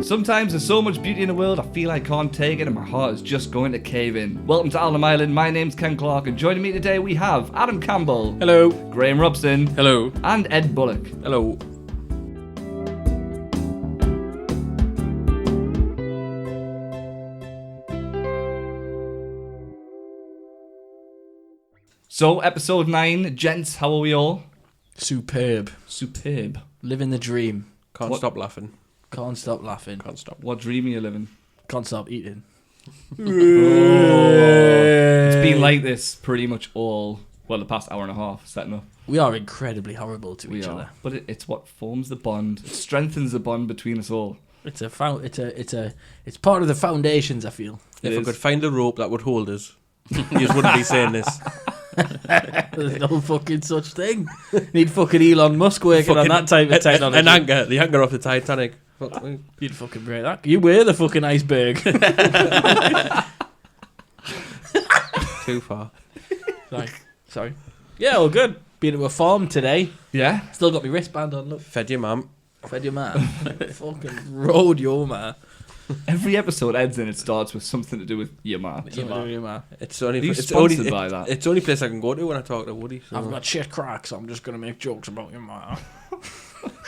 Sometimes there's so much beauty in the world, I feel I can't take it and my heart is just going to cave in. Welcome to Alnham Island, my name's Ken Clark and joining me today we have Adam Campbell. Hello. Graham Robson. Hello. And Ed Bullock. Hello. So, episode 9, gents, how are we all? Superb. Superb. Living the dream. Can't stop laughing. Can't stop laughing. Can't stop. What dream are you living? Can't stop eating. It's been like this pretty much all, well, the past hour and a half setting up. We are incredibly horrible to each other. But it's what forms the bond. It strengthens the bond between us all. It's part of the foundations, I feel. If I could find a rope that would hold us, you just wouldn't be saying this. There's no fucking such thing. Need fucking Elon Musk working on that type of technology. An anchor, the anchor off the Titanic. You'd fucking break that. You were the fucking iceberg. Too far. Sorry. Yeah, all good. Been to a farm today. Yeah? Still got my wristband on, look. Fed your mum. Fed your man. Fucking rode your man. Every episode ends and it starts with something to do with your man. Your man. It's only. Are you It's sponsored only. by that? It's the only place I can go to when I talk to Woody. So. I've got shit cracks, so I'm just going to make jokes about your man.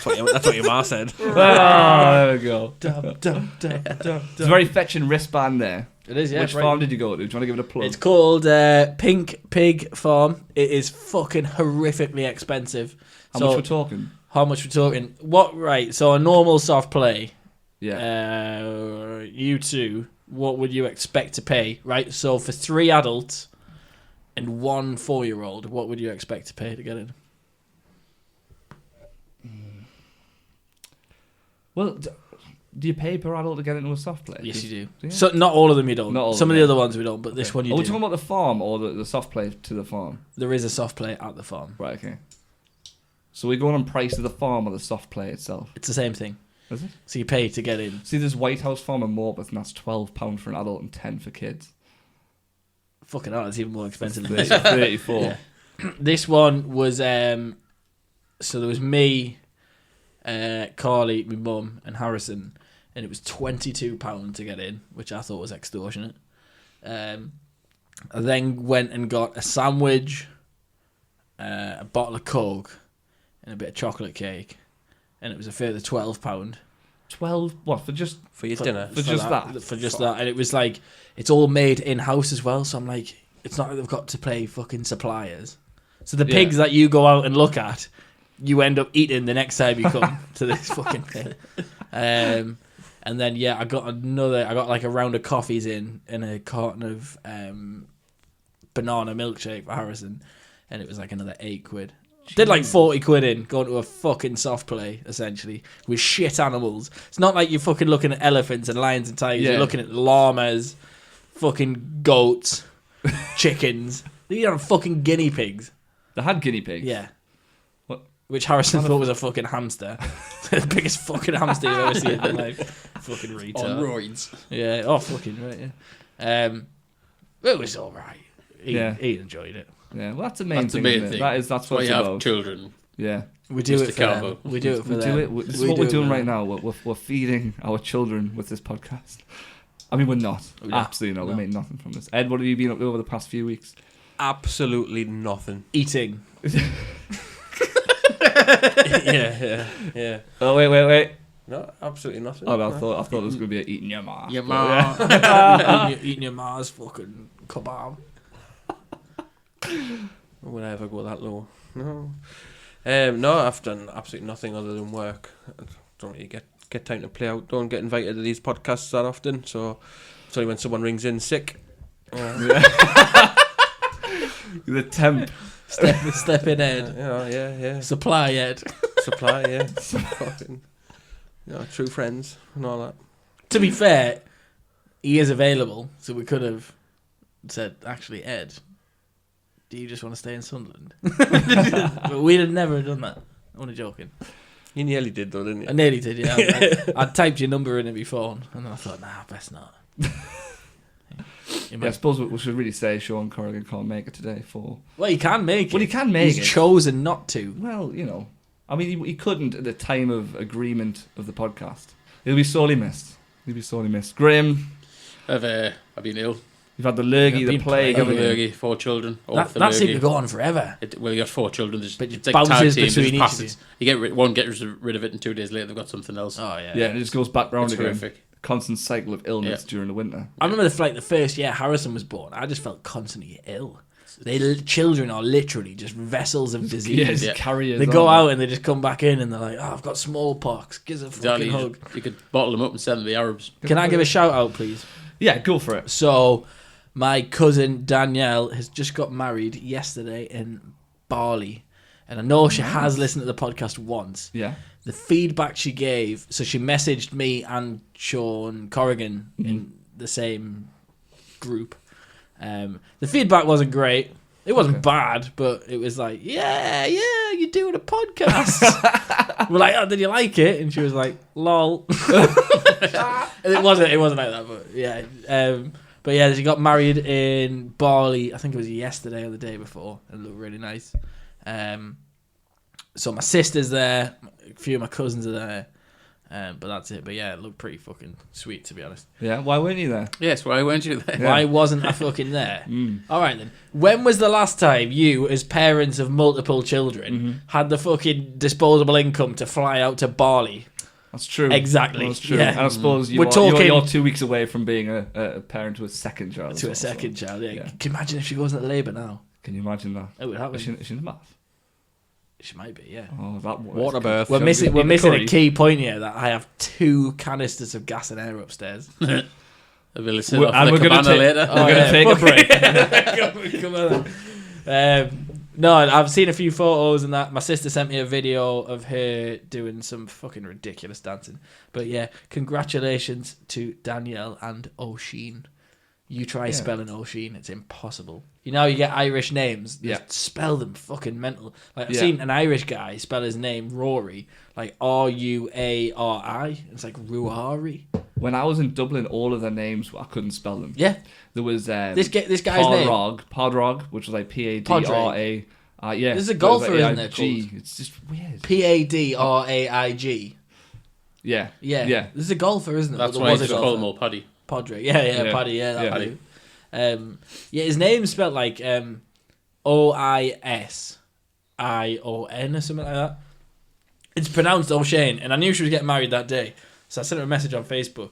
That's what your ma said. Oh, there we go. It's It's a very fetching wristband there. It is, yeah. Which farm did you go to? Do you want to give it a plug? It's called Pink Pig Farm. It is fucking horrifically expensive. How much we're talking? How much we're talking? What? Right. So a normal soft play. Yeah. You two. What would you expect to pay? Right. So for 3 adults and 1 4-year-old, what would you expect to pay to get in? Well, do you pay per adult to get into a soft play? Yes, you do. Yeah. So not all of them you don't. Not all Some of of the them. other ones we don't, but this one you Are do. we talking about the farm or the soft play to the farm? There is a soft play at the farm. Right, okay. So we're going on price of the farm or the soft play itself? It's the same thing. Is it? So you pay to get in. See, there's White House Farm in Morpeth and that's £12 for an adult and 10 for kids. Fucking hell, it's even more expensive than this. 34. Yeah. This one was so there was me, Carly, my mum, and Harrison, and it was £22 to get in, which I thought was extortionate. I then went and got a sandwich, a bottle of Coke, and a bit of chocolate cake, and it was a further £12. 12? What, for just... For your dinner. For just that? For just that. And it was like, it's all made in-house as well, so I'm like, it's not like they've got to pay fucking suppliers. So the pigs that you go out and look at, you end up eating the next time you come to this fucking thing. And then, I got like a round of coffees in and a carton of banana milkshake for Harrison, and it was like another £8. Did like 40 quid in, going to a fucking soft play, essentially, with shit animals. It's not like you're fucking looking at elephants and lions and tigers. Yeah. You're looking at llamas, fucking goats, chickens. These are fucking guinea pigs. They had guinea pigs? Yeah. What? Which Harrison thought was a fucking hamster. The biggest fucking hamster you've ever seen in your life. Fucking retard. On roids. Yeah. Oh, fucking right, yeah. It was alright. He enjoyed it. Yeah, well, that's the main That's thing. the main isn't it? thing. That's why what you it's have about. children. Yeah. We do Mr. it for them. Campbell. We do it for them. This is what we're doing right now. We're feeding our children with this podcast. I mean, we're not. Yeah. Absolutely not. We made nothing from this. Ed, what have you been up to over the past few weeks? Absolutely nothing. Eating. Yeah. Oh, wait. No, absolutely nothing. Oh, I thought it was going to be a eating your ma. Your ma. Eating your ma's fucking kebab. Would I ever go that low? No. No, I've done absolutely nothing other than work. I don't really get time to play out. Don't get invited to these podcasts that often. So it's only when someone rings in sick. The temp. Step in, Ed. Yeah. Supply, Ed. Supply, yeah. Fucking, true friends and all that. To be fair, he is available, so we could have said, actually, Ed, do you just want to stay in Sunderland? But we'd have never done that. I'm only joking. You nearly did though, didn't you? I nearly did, yeah. I typed your number in it before, and then I thought, nah, best not. I suppose we should really say Sean Corrigan can't make it today for... Well, he can make it. Well, he can make it. He's chosen not to. Well, I mean, he couldn't at the time of agreement of the podcast. He'll be sorely missed. Graham, I've been ill. you've had the lurgy, You've the been plague, I've haven't a you? lurgy, 4 children. all That with the seemed to lurgy. go on forever. Well, you got 4 children. But It's it like tag bounces team. between It each just of you. passes. You get one gets rid of it, and 2 days later they've got something else. Oh yeah. Yeah, and it just goes back round It's again. horrific. Constant cycle of illness during the winter. I remember the first year Harrison was born. I just felt constantly ill. Children are literally just vessels of disease. Yeah, carriers. They go out and they just come back in and they're like, "Oh, I've got smallpox. Give us a fucking hug." You could bottle them up and send them to the Arabs. Can I give a shout out, please? Yeah, go for it. So, my cousin Danielle has just got married yesterday in Bali, and I know she has listened to the podcast once. Yeah. The feedback she gave, so she messaged me and Sean Corrigan in the same group. The feedback wasn't great. It wasn't bad, but it was like, yeah, you're doing a podcast. We're like, oh, did you like it? And she was like, lol. And it wasn't like that, but yeah. But yeah, she got married in Bali. I think it was yesterday or the day before. It looked really nice. So my sister's there. A few of my cousins are there. But that's it. But yeah, it looked pretty fucking sweet, to be honest. Yeah, why weren't you there? Yes, why weren't you there? Why wasn't I fucking there? All right then. When was the last time you, as parents of multiple children, had the fucking disposable income to fly out to Bali? That's true. Exactly. That's true. Yeah. And I suppose We're talking- you're 2 weeks away from being a parent to a second child. To a as well, second so, child, yeah. yeah. Can you imagine if she goes into labour now? Can you imagine that? It would happen. Is she in the math? She might be, yeah. Oh, that Water birth. We're So missing in the a curry. key point here that I have 2 canisters of gas and air upstairs. I'll be listening We're- off and the we're gonna cabana take- later. We're going to take a break. Come on. No, I've seen a few photos and that. My sister sent me a video of her doing some fucking ridiculous dancing. But yeah, congratulations to Danielle and O'Sheen. You try spelling O'Sheen, it's impossible. You know, you get Irish names. Just spell them fucking mental. Like I've seen an Irish guy spell his name Rory, like Ruari. It's like Ruari. When I was in Dublin, all of their names, I couldn't spell them. Yeah. There was This guy's name. Podrog, which was like P-A-D-R-A. Yeah. There's a golfer, isn't there, G. called? It's just weird. P-A-D-R-A-I-G. Yeah. Yeah. There's a golfer, isn't there? That's There why I was a just call golfer. them all Paddy. Padre. Yeah, Paddy. Yeah, that Yeah. Paddy. His name's spelled like O-I-S-I-O-N or something like that. It's pronounced O'Shane, and I knew she was getting married that day, so I sent her a message on Facebook,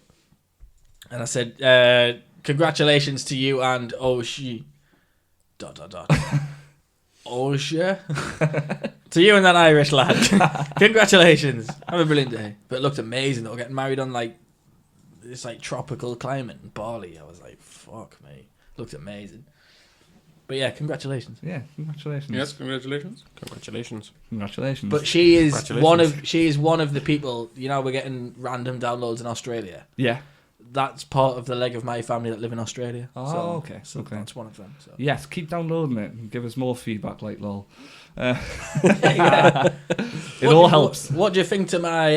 and I said, "Congratulations to you and O'Shea." ... O'Shea. To you and that Irish lad. Congratulations. Have a brilliant day. But it looked amazing though, getting married on like this like tropical climate in Bali. I was like, fuck me. Looked amazing. But yeah, congratulations. Yeah, congratulations. Yes, congratulations. Congratulations. But she is Congratulations. one of the people, you know, we're getting random downloads in Australia. yeah. That's part of the leg of my family that live in Australia. Oh, so, okay. So Okay. that's one of them. So. Yes, keep downloading it and give us more feedback like lol. Yeah. It all helps. What do you think to my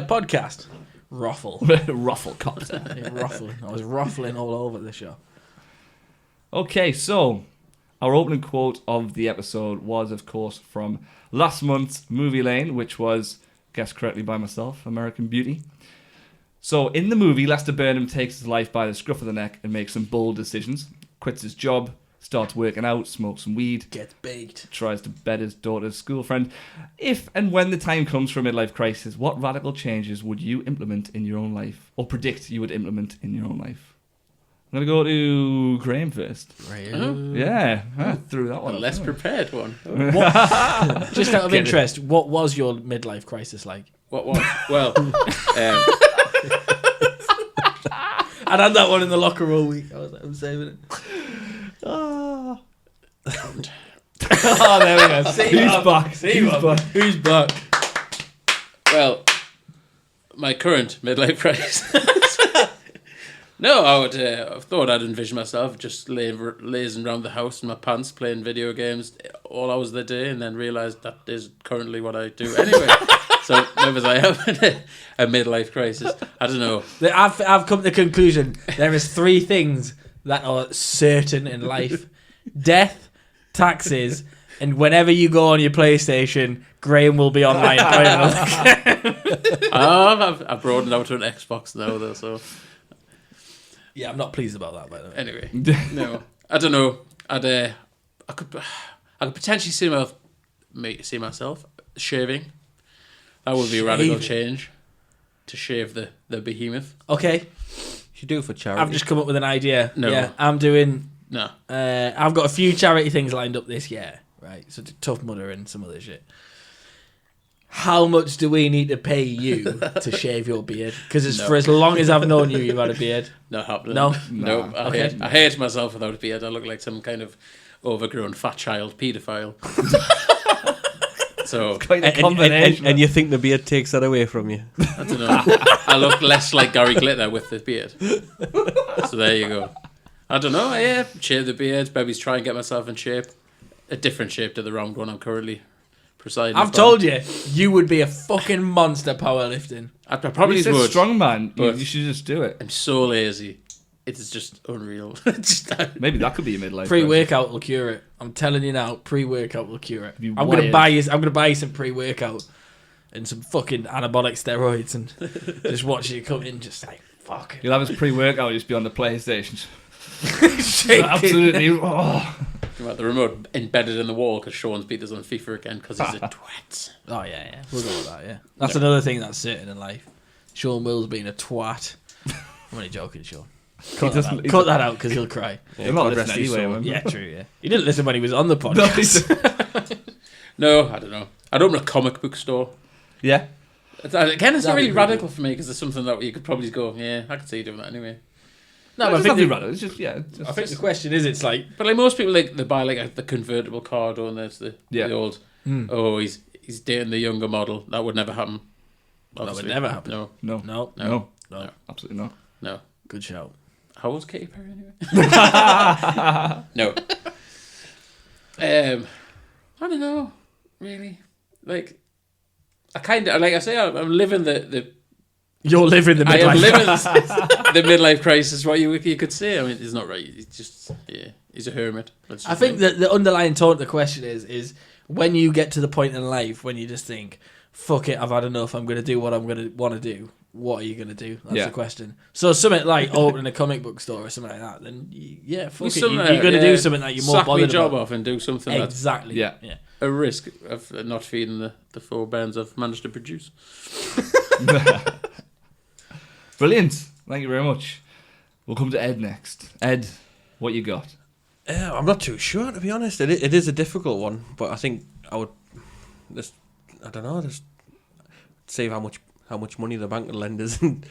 podcast? Ruffle. Ruffle copter. Ruffling. I was ruffling all over the show. Okay, so our opening quote of the episode was, of course, from last month's Movie Lane, which was, guessed correctly by myself, American Beauty. So in the movie, Lester Burnham takes his life by the scruff of the neck and makes some bold decisions. Quits his job, starts working out, smokes some weed, Gets baked. tries to bed his daughter's school friend. If and when the time comes for a midlife crisis, what radical changes would you implement in your own life, or predict you would implement in your own life? I'm going to go to Graham first. Yeah, I threw that A one. less prepared one. Just out of interest, what was your midlife crisis like? What was? Well, I had that one in the locker all week. I was like, I'm saving it. Oh, there we go. Who's back? Who's back? well, my current midlife crisis. No, I thought I'd envision myself just lazing around the house in my pants playing video games all hours of the day, and then realised that is currently what I do anyway. So maybe I have a midlife crisis. I don't know. I've come to the conclusion there is 3 things that are certain in life: death, taxes, And whenever you go on your PlayStation, Graham will be online playing. I've broadened out to an Xbox now, though. So Yeah, I'm not pleased about that, by the way. anyway, no, I don't know. I could potentially see myself shaving. That would be a radical change. To shave the behemoth. Okay, You should do it for charity. I've just come up with an idea. No. Yeah, I'm doing. No. I've got a few charity things lined up this year, right? So Tough Mudder and some other shit. How much do we need to pay you to shave your beard? Because for as long as I've known you, you've had a beard. Not happening. No? No. Okay. I hate myself without a beard. I look like some kind of overgrown fat child paedophile. So Quite a combination. And you think the beard takes that away from you? I don't know. I look less like Gary Glitter with the beard. So there you go. I don't know. Yeah, shave the beard. Maybe try and get myself in shape. A different shape to the round one I'm currently presiding. I've told you, you would be a fucking monster powerlifting. I probably You said would. strong man. but- You should just do it. I'm so lazy. It is just unreal. Maybe that could be a midlife. Pre-workout will cure it. I'm telling you now, pre-workout will cure it. You I'm gonna wired. buy you some pre-workout and some fucking anabolic steroids and just watch you come in, just like fuck. You'll have his pre-workout just be on the PlayStation. Shaking. Absolutely. Oh. The remote embedded in the wall because Sean's beat us on FIFA again because he's a twat. Oh yeah, we'll go with that. Yeah, that's another thing that's certain in life. Sean Will's being a twat. I'm only joking, Sean. Cut that out because he'll cry. You're not God listening rest his anyway, soul. man. Yeah, true. Yeah, he didn't listen when he was on the podcast. No, I don't know. I'd open a comic book store. Yeah. Again, it's not That'd really be radical for me because it's something that you could probably go, yeah, I could see you doing that anyway. No, No, but I think it's just I think the question is, it's like, But like most people, like they buy like the convertible car, don't they? It's the old. Oh, he's dating the younger model. That would never happen. Obviously. would never happen. No, No, no, absolutely not. no. good shout. How old's Katy Perry anyway? No. I don't know. Really, like I kind of like I say I'm living the You're living the I am midlife. living the midlife crisis. What you could say. I mean, it's not right. He's just he's a hermit. That's just I think me. that the underlying tone of the question is when you get to the point in life when you just think, fuck it, I've had enough, I'm going to do what I'm going to want to do. What are you going to do? That's the question. So something like opening a comic book store or something like that, then fuck it. You're going to do something that you're more sack bothered my job about. off and do something Exactly. Yeah. Yeah. that's a risk of not feeding the 4 bands I've managed to produce. Brilliant. Thank you very much. We'll come to Ed next. Ed, what you got? I'm not too sure, to be honest. It is a difficult one, but I think I would just save how much money the bank will lend us and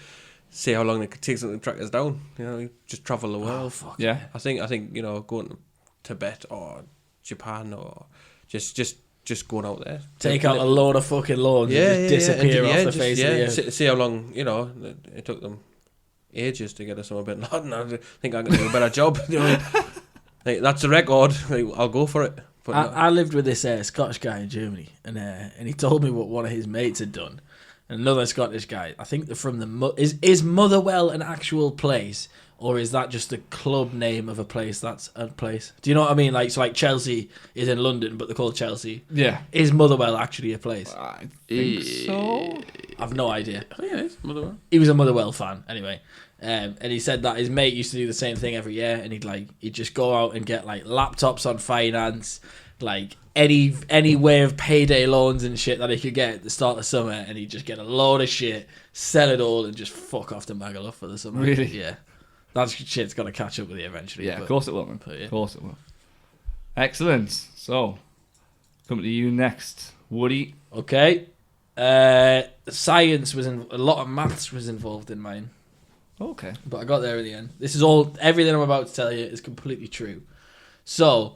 see how long it could take something to track us down. You know, just travel the world. Oh, fuck. Yeah. I think going to Tibet or Japan or just going out there. Take out a load of fucking loans and just disappear off the face of the earth. See how long, it took them ages to get us on a bit. I think I can do a better job. Like, that's the record. Like, I'll go for it. But I lived with this Scottish guy in Germany, and he told me what one of his mates had done. Another Scottish guy. I think they're from is Motherwell an actual place, or is that just the club name of a place? That's a place. Do you know what I mean? Like Chelsea is in London, but they're called Chelsea. Yeah. Is Motherwell actually a place? I think so. I've no idea. I think it is Motherwell. He was a Motherwell fan anyway. And he said that his mate used to do the same thing every year, and he'd just go out and get like laptops on finance, like any way of payday loans and shit that he could get at the start of summer, and he'd just get a load of shit, sell it all, and just fuck off to Magaluf for the summer. Really? Yeah. That shit's got to catch up with you eventually. Yeah, of course it will, man. yeah. Of course it will. Excellent. So, coming to you next, Woody. Okay. Science was a lot of maths was involved in mine. Okay. But I got there in the end. Everything I'm about to tell you is completely true. So,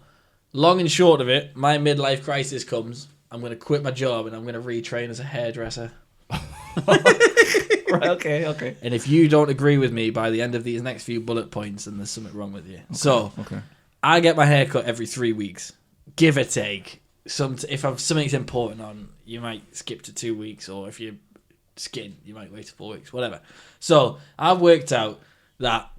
long and short of it, my midlife crisis comes. I'm going to quit my job and I'm going to retrain as a hairdresser. Right, okay. And if you don't agree with me by the end of these next few bullet points, then there's something wrong with you. So, I get my hair cut every 3 weeks, give or take. If something's important on, you might skip to 2 weeks, or if you're skin, you might wait 4 weeks, whatever. So I've worked out that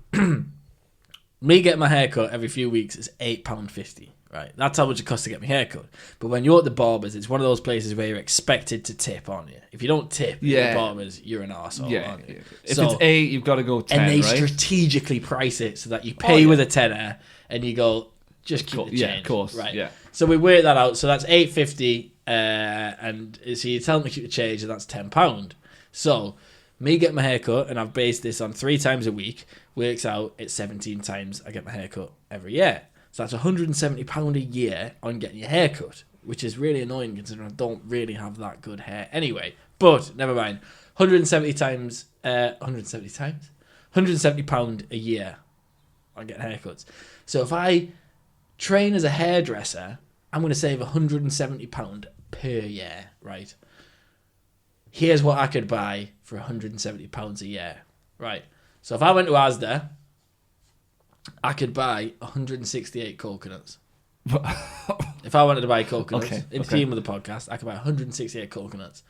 me getting my hair cut every few weeks is £8.50, Right, that's how much it costs to get my hair cut. But when you're at the barbers, it's one of those places where you're expected to tip, aren't you? If you don't tip at the barbers, you're an arsehole, aren't you? If it's 8, you've got to go 10, and they right? strategically price it so that you pay with a tenner and you go, just keep the change. Yeah, of course. Right. Yeah. So we work that out. So that's $8.50, and so you tell them to keep the change, and that's £10. So me get my hair cut, and I've based this on 3 times a week, works out it's 17 times I get my hair cut every year. So that's £170 a year on getting your hair cut, which is really annoying considering I don't really have that good hair anyway. But never mind. £170 a year on getting haircuts. So if I train as a hairdresser, I'm going to save £170 per year, right? Here's what I could buy for £170 a year, right? So if I went to Asda, I could buy 168 coconuts. If I wanted to buy coconuts, in theme with the podcast, I could buy 168 coconuts.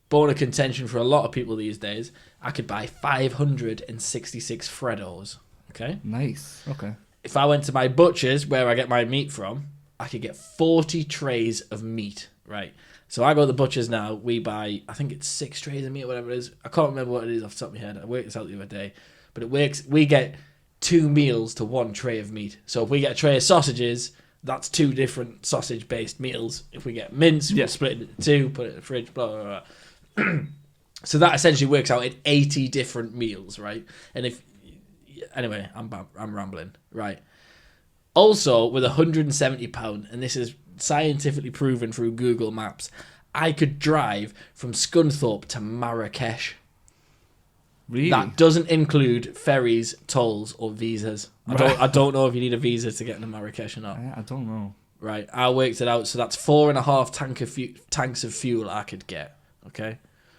Bone of contention for a lot of people these days, I could buy 566 Freddos. Okay? Nice. Okay. If I went to my butcher's, where I get my meat from, I could get 40 trays of meat, right? So I go to the butcher's now, we buy, I think it's 6 trays of meat or whatever it is. I can't remember what it is off the top of my head. I worked this out the other day. But it works, we get 2 meals to 1 tray of meat. So if we get a tray of sausages, that's 2 different sausage-based meals. If we get mince, we'll split it into 2, put it in the fridge, blah, blah, blah. So that essentially works out in 80 different meals, right? And anyway, I'm rambling, right? Also, with £170, and this is scientifically proven through Google Maps, I could drive from Scunthorpe to Marrakesh. Really? That doesn't include ferries, tolls, or visas. I don't know if you need a visa to get into Marrakesh or not. I don't know. Right, I worked it out. So that's 4.5 tanks of fuel I could get. Okay,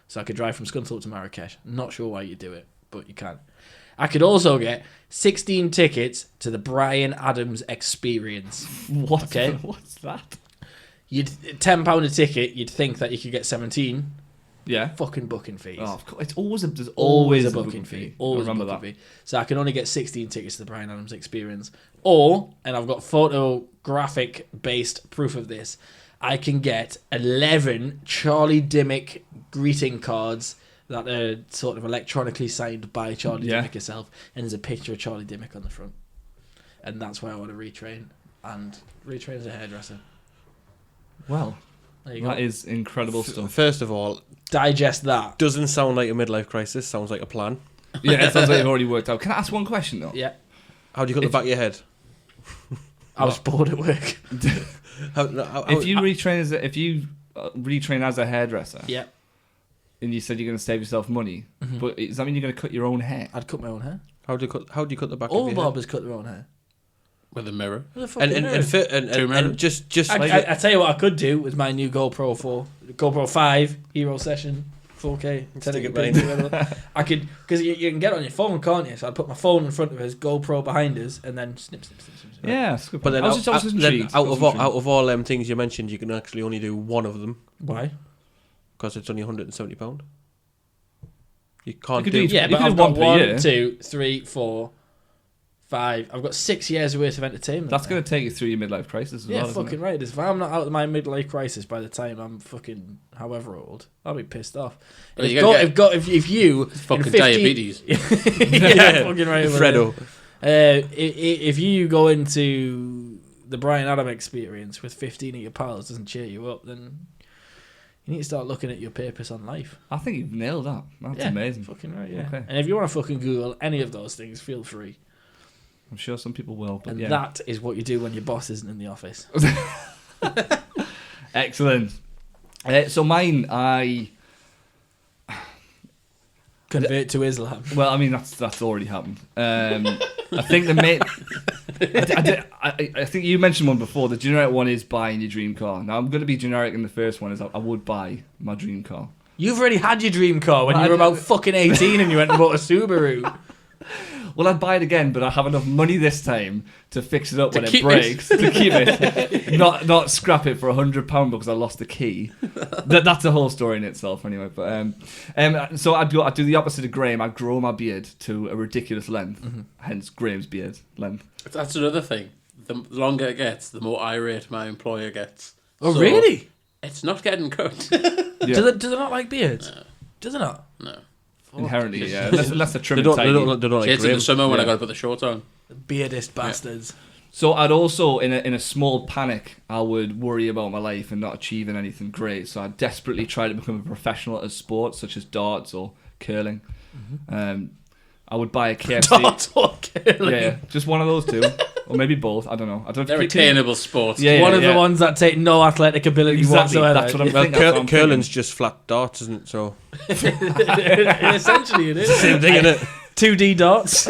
so I could drive from Scunthorpe to Marrakesh. Not sure why you do it, but you can. I could also get 16 tickets to the Bryan Adams Experience. What? Okay, What's that? You'd £10 a ticket. You'd think that you could get 17. Yeah. Fucking booking fees. Oh, of course. There's Always a booking fee. Always a remember booking that. fee. So I can only get 16 tickets to the Bryan Adams Experience. Or, and I've got photographic-based proof of this, I can get 11 Charlie Dimmick greeting cards that are sort of electronically signed by Charlie Dimmick herself, and there's a picture of Charlie Dimmick on the front. And that's why I want to retrain. And retrain as a hairdresser. Well, there you go. that is incredible stuff. First of all, digest that. Doesn't sound like a midlife crisis. Sounds like a plan. Yeah, it sounds like you've already worked out. Can I ask one question though? Yeah. How do you cut the back of your head? I was bored at work. If you retrain as a hairdresser, Yeah. and you said you're going to save yourself money, but does that mean you're going to cut your own hair? I'd cut my own hair. How do you cut the back All of your head? barbers cut their own hair. With a mirror. And just I tell you what I could do with my new GoPro 5 Hero Session 4K. Stick it I could, because you can get it on your phone, can't you? So I'd put my phone in front of his GoPro behind us, and then snip. Yeah, that's a good But point. then, I was just intrigued. out of all things you mentioned, you can actually only do one of them Why? because it's only £170. You can't could do. do- Yeah, You but could I've do got one per year. 1, 2, 3, 4, 5. I've got 6 years worth of entertainment. That's going to take you through your midlife crisis as Yeah, well, isn't fucking it? right. If I'm not out of my midlife crisis by the time I'm fucking however old, I'll be pissed off. Well, If you gotta you Fucking in 50 diabetes. yeah, fucking right. Fredo. If you go into the Bryan Adams Experience with 15 of your pals, doesn't cheer you up, then you need to start looking at your purpose on life. I think you've nailed that. That's Yeah, amazing. Fucking right, yeah. Okay. And if you want to fucking Google any of those things, feel free. I'm sure some people will, but And yeah. that is what you do when your boss isn't in the office. Excellent. So mine, I Convert to Islam. well, I mean that's already happened. I think the main. I think you mentioned one before. The generic one is buying your dream car. Now I'm going to be generic in the first one. Is I would buy my dream car. You've already had your dream car when you were about fucking 18 and you went and bought a Subaru. Well, I'd buy it again, but I have enough money this time to fix it up when it keep breaks. To keep it, not scrap it for £100 because I lost the key. That's a whole story in itself, anyway. But so I'd do the opposite of Graham. I'd grow my beard to a ridiculous length, hence Graham's beard length. That's another thing. the longer it gets, the more irate my employer gets. Oh, So, really? It's not getting cut. Do they not like beards? No. Does it not? No. Inherently, yeah. Unless they're They trimming don't, tidy. they don't like It's in grey. the summer when I Yeah. got to put the shorts on. Beardist bastards. So I'd also, in a small panic, I would worry about my life and not achieving anything great. So I'd desperately try to become a professional at sports such as darts or curling. I would buy a KFC. Darts or curling. Yeah, just one of those two, or maybe both. I don't know. I don't. They're think- attainable sports. Yeah, One of yeah. the ones that take no athletic ability Exactly. whatsoever. That's what I'm Well, thinking. That's what I'm curling's thinking. just flat darts, isn't it? So Essentially, it is. same thing, isn't it? 2D darts.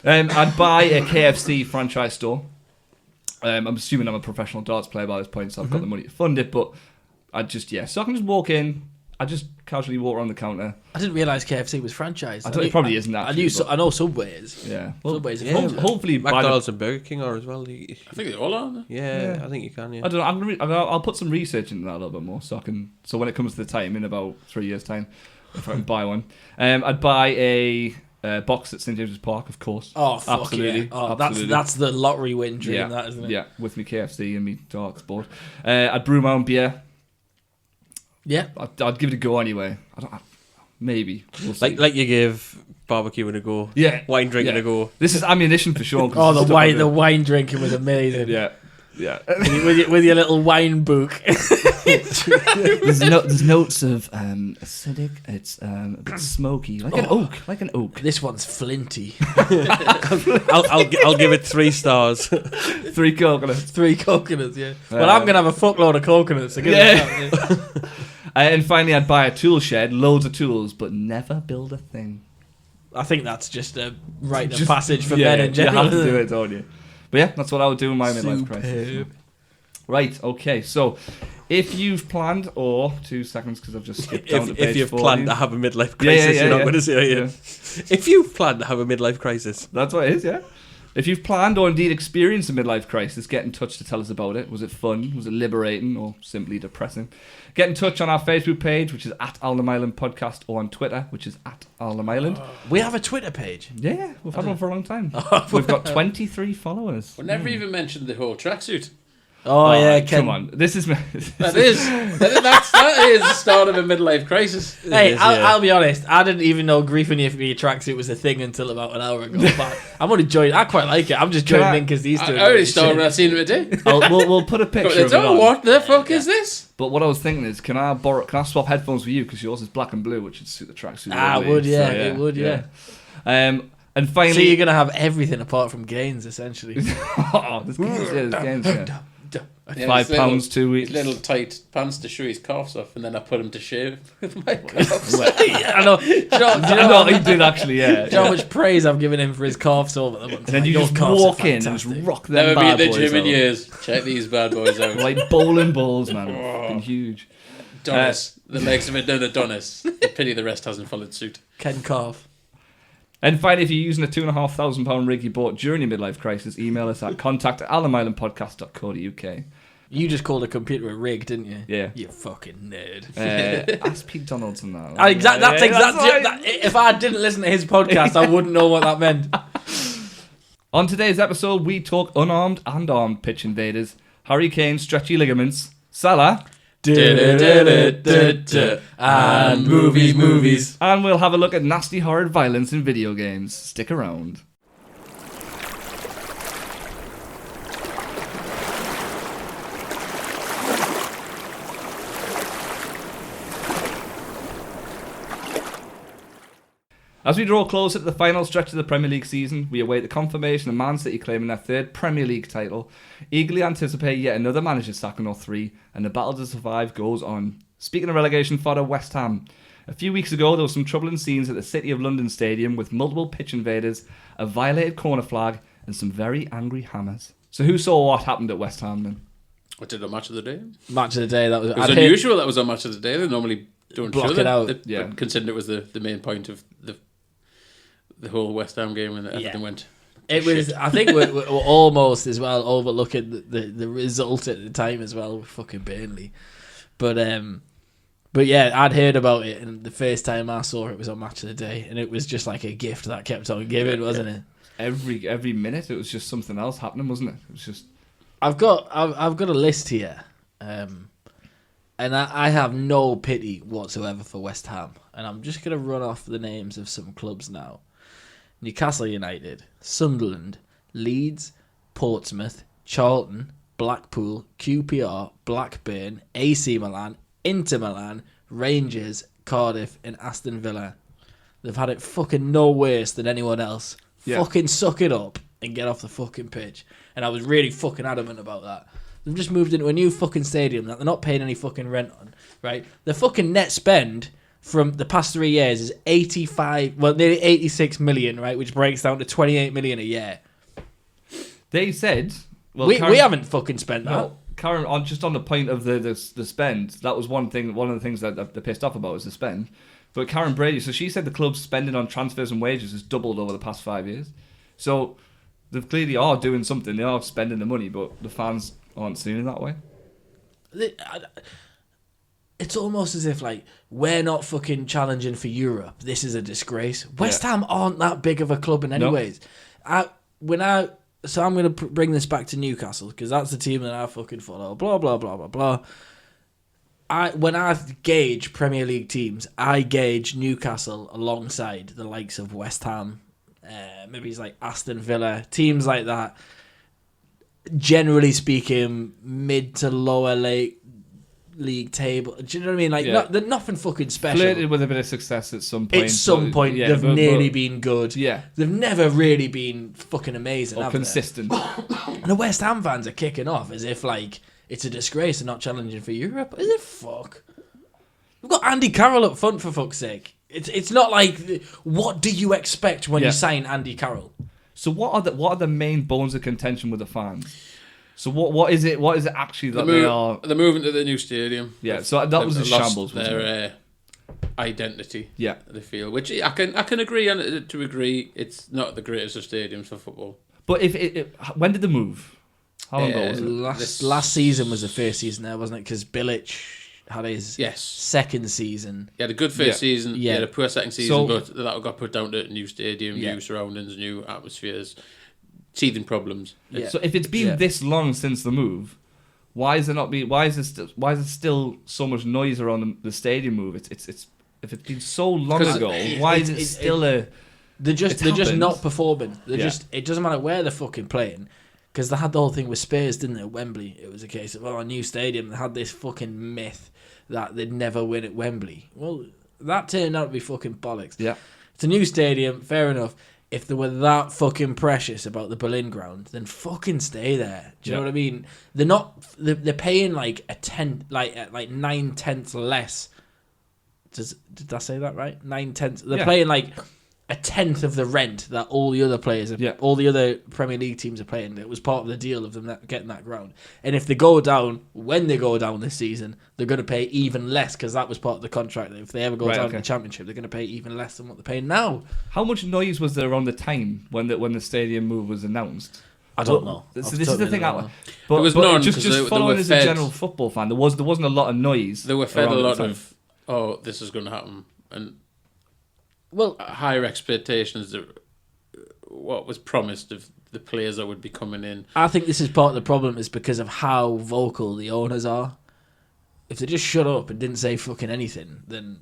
I'd buy a KFC franchise store. I'm assuming I'm a professional darts player by this point, so I've got the money to fund it. But I just so I can just walk in. I just casually walk around the counter. I didn't realise KFC was franchised. I don't. It probably isn't I actually. knew. but- I know Subway is. Yeah. Subway's a Yeah, franchise. Hopefully, by the, McDonald's and Burger King are as well. I think they all are. aren't they? Yeah, Yeah. I think you can. Yeah. I don't know. I'll put some research into that a little bit more, so I can. So when it comes to the time, in about 3 years' time, if I can buy one, I'd buy a box at St James's Park, of course. Oh, fuck Absolutely. yeah. Oh, Absolutely. that's the lottery win dream, that, isn't it? Yeah, with me KFC and me darts board. I'd brew my own beer. Yeah. I'd give it a go anyway. Maybe. We'll see. Like you give barbecuing a go. Yeah. Wine drinking Yeah. a go. This is ammunition for Sean. 'cause Oh, this is the stuff I wine, do. the wine drinking was amazing. Yeah. Yeah. with your little wine book. There's notes of acidic. It's a bit smoky, like an oak. Like an oak. This one's flinty. I'll give it 3 stars. 3 coconuts. 3 coconuts, yeah. Well, I'm going to have a fuckload of coconuts. So give Yeah. it a shot, yeah. And finally, I'd buy a tool shed, loads of tools, but never build a thing. I think that's just a rite of Just- passage for yeah, men in general. You have to do it, don't you? But yeah, that's what I would do in my midlife crisis. Right, okay, so if you've planned, or 2 seconds because I've just skipped down to page If you've 40. planned to have a midlife crisis, you're not going to say it. Yeah. If you've planned to have a midlife crisis, That's what it is, yeah. If you've planned or indeed experienced a midlife crisis, get in touch to tell us about it. Was it fun? Was it liberating? Or simply depressing? Get in touch on our Facebook page, which is at Alnham Island Podcast, or on Twitter, which is at Alnham Island. We have a Twitter page. Yeah, we've had one for a long time. We've got 23 followers. We never even mentioned the whole tracksuit. Oh, yeah, Ken. Come on. This is... That is the start of a midlife crisis. Hey, is, I'll, yeah. I'll be honest. I didn't even know griefing you for your tracksuit was a thing until about an hour ago. But I'm only joining. I quite like it. I'm just joining in because these two. I already started when I seen it today. we'll put a picture of it on. What the fuck is this? But what I was thinking is, can I swap headphones with you? Because yours is black and blue, which would suit the tracksuit. Ah, lovely. would, yeah, So, it would, yeah. And So finally... you're gonna have everything apart from gains, essentially. oh, there's games, yeah, there's games, yeah. Yeah, £5, his 2 weeks. little tight pants to show his calves off, and then I put him to shave with my calves. I know. Do you know, No, he did actually, yeah. do you know how much praise I've given him for his calves over them? And then you just walk in and just rock them Never been bad to the boys gym in out. years. Check these bad boys out. Like bowling balls, man. Fucking huge. Adonis. The legs of an Adonis. Pity the rest hasn't followed suit. Ken Calf. And finally, if you're using a £2,500 rig you bought during your midlife crisis, email us at contact@alnhamislandpodcast.co.uk. You just called a computer a rig, didn't you? Yeah. You fucking nerd. Ask Pete Donaldson that. That's exactly. right. If I didn't listen to his podcast, I wouldn't know what that meant. On today's episode, we talk unarmed and armed pitch invaders, Harry Kane stretchy ligaments, Salah, And movies. and we'll have a look at nasty horrid violence in video games. Stick around. As we draw closer to the final stretch of the Premier League season, we await the confirmation of Man City claiming their 3rd Premier League title, eagerly anticipate yet another manager sacking or 3, and the battle to survive goes on. Speaking of relegation fodder, West Ham. A few weeks ago, there were some troubling scenes at the City of London Stadium with multiple pitch invaders, a violated corner flag, and some very angry hammers. So who saw what happened at West Ham then? What did a match of the day? Match of the day. That was. It was unusual that was on match of the day. They normally don't Block show it that. out. Yeah. But considering it was the main point of the whole West Ham game and everything went. It was. I think we're almost as well overlooking the result at the time as well. Fucking Burnley, but yeah, I'd heard about it, and the first time I saw it was on Match of the Day, and it was just like a gift that kept on giving, wasn't it? every minute it was just something else happening, wasn't it? It was just. I've got a list here, and I have no pity whatsoever for West Ham, and I'm just gonna run off the names of some clubs now: Newcastle United, Sunderland, Leeds, Portsmouth, Charlton, Blackpool, QPR, Blackburn, AC Milan, Inter Milan, Rangers, Cardiff, and Aston Villa. They've had it fucking no worse than anyone else. Yeah. Fucking suck it up and get off the fucking pitch. And I was really fucking adamant about that. They've just moved into a new fucking stadium that they're not paying any fucking rent on, right? The fucking net spend from the past 3 years is nearly 86 million, right? Which breaks down to 28 million a year. They said, well, we haven't fucking spent that. No, Karen, on the point of the spend, that was one of the things that they're pissed off about was the spend. But Karen Brady, so she said the club's spending on transfers and wages has doubled over the past 5 years. So they clearly are doing something. They are spending the money, but the fans aren't seeing it that way. It's almost as if, like, we're not fucking challenging for Europe. This is a disgrace. West Ham aren't that big of a club in any ways. So I'm going to bring this back to Newcastle, because that's the team that I fucking follow. Blah, blah, blah, blah, blah. When I gauge Premier League teams, I gauge Newcastle alongside the likes of West Ham, maybe it's like Aston Villa, teams like that. Generally speaking, mid to lower league table. Do you know what I mean? Like, they're nothing fucking special. Flirted with a bit of success at some point. At some point, they've nearly been good. Yeah. They've never really been fucking amazing, or consistent. And the West Ham fans are kicking off as if, like, it's a disgrace and not challenging for Europe. Is it fuck? We've got Andy Carroll up front, for fuck's sake. It's not like, what do you expect when you sign Andy Carroll? So what are the main bones of contention with the fans? So what is it actually that they are? They're moving to the new stadium. Yeah, so that was a shambles. Their identity. Yeah, they feel, which I can agree on to agree. It's not the greatest of stadiums for football. But when did they move? How long ago was it? Last season was the first season there, wasn't it? Because Bilic had his second season. He had a good first season. He had a poor second season, So, but that got put down to new stadium, new surroundings, new atmospheres, teething problems. Yeah. So if it's been this long since the move, why is there still so much noise around the stadium move? It's if it's been so long ago, why is it still a? They're just not performing. It doesn't matter where they're fucking playing. Because they had the whole thing with Spurs, didn't they, at Wembley? It was a case of, a new stadium. They had this fucking myth that they'd never win at Wembley. Well, that turned out to be fucking bollocks. Yeah. It's a new stadium, fair enough. If they were that fucking precious about the Berlin ground, then fucking stay there. Do you know what I mean? They're not. They're paying like 9/10 less. Did I say that right? 9/10. They're paying like a tenth of the rent that all the other players, all the other Premier League teams are playing. It was part of the deal of them getting that ground. And if they go down, when they go down this season, they're going to pay even less because that was part of the contract. If they ever go down in the Championship, they're going to pay even less than what they're paying now. How much noise was there around the time when the stadium move was announced? I don't know. This is the thing. There was none, just following as a general football fan, there wasn't a lot of noise. They were fed a lot of, this is going to happen, and higher expectations than what was promised of the players that would be coming in. I think this is part of the problem, is because of how vocal the owners are. If they just shut up and didn't say fucking anything, then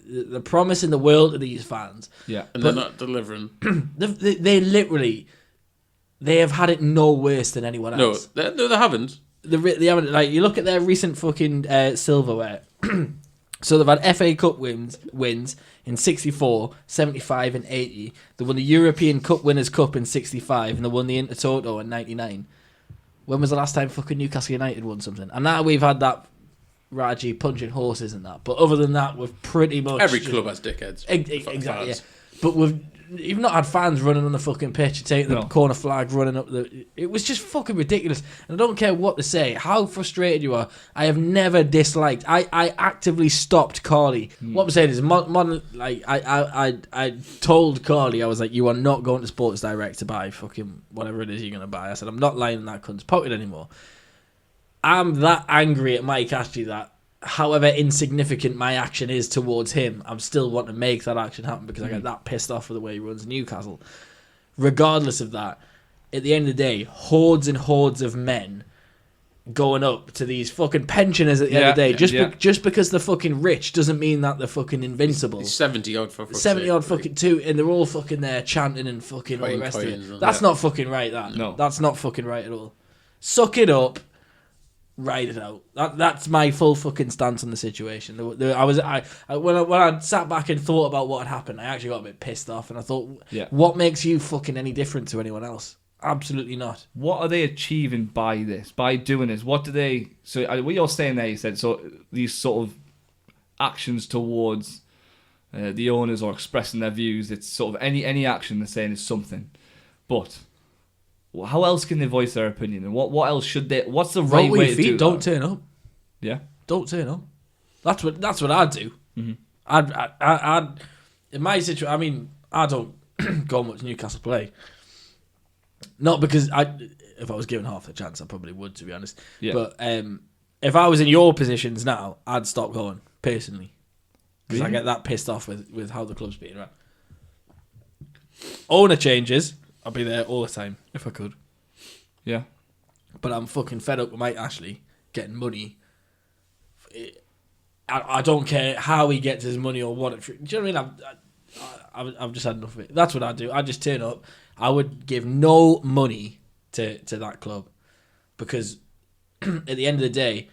they're promising the world to these fans. Yeah, and they're not delivering. They literally, they have had it no worse than anyone else. No, they haven't. They haven't. Like, you look at their recent fucking silverware. So they've had FA Cup wins in 64, 75 and 80. They won the European Cup Winners' Cup in 65 and they won the Intertoto in 99. When was the last time fucking Newcastle United won something? And now we've had that Raji punching horses and that. But other than that, we've pretty much... Every club has dickheads. Exactly, yeah. But you've not had fans running on the fucking pitch and taking the corner flag, running up the... It was just fucking ridiculous. And I don't care what to say, how frustrated you are. I have never disliked... I actively stopped Carly. What I'm saying is, I told Carly, I was like, you are not going to Sports Direct to buy fucking whatever it is you're going to buy. I said, I'm not lying in that cunt's pocket anymore. I'm that angry at Mike Ashley that however insignificant my action is towards him, I'm still wanting to make that action happen because I get that pissed off with the way he runs Newcastle. regardless of that, at the end of the day, hordes and hordes of men going up to these fucking pensioners at the end of the day. Just because they're fucking rich doesn't mean that they're fucking invincible. He's 70 odd for 70 odd fucking too, and they're all fucking there chanting and fucking all the rest of it. That's not fucking right, that. No. That's not fucking right at all. Suck it up. Ride it out. That's my full fucking stance on the situation. When I sat back and thought about what had happened, I actually got a bit pissed off, and I thought, what makes you fucking any different to anyone else? Absolutely not. What are they achieving by this? By doing this, what do they? So what you're saying there, you said, so these sort of actions towards the owners or expressing their views, it's sort of any action they're saying is something, but. How else can they voice their opinion? And what else should they? What's the right way to do that? Don't turn up. Yeah, don't turn up. That's what I'd do. Mm-hmm. I'd in my situation. I mean, I don't go much Newcastle play. Not because if I was given half the chance, I probably would, to be honest. Yeah. But if I was in your positions now, I'd stop going personally because I get that pissed off with how the club's being run. Owner changes. I'll be there all the time if I could. Yeah. But I'm fucking fed up with Mike Ashley getting money. I don't care how he gets his money or what. Do you know what I mean? I've just had enough of it. That's what I do. I just turn up. I would give no money to that club because at the end of the day,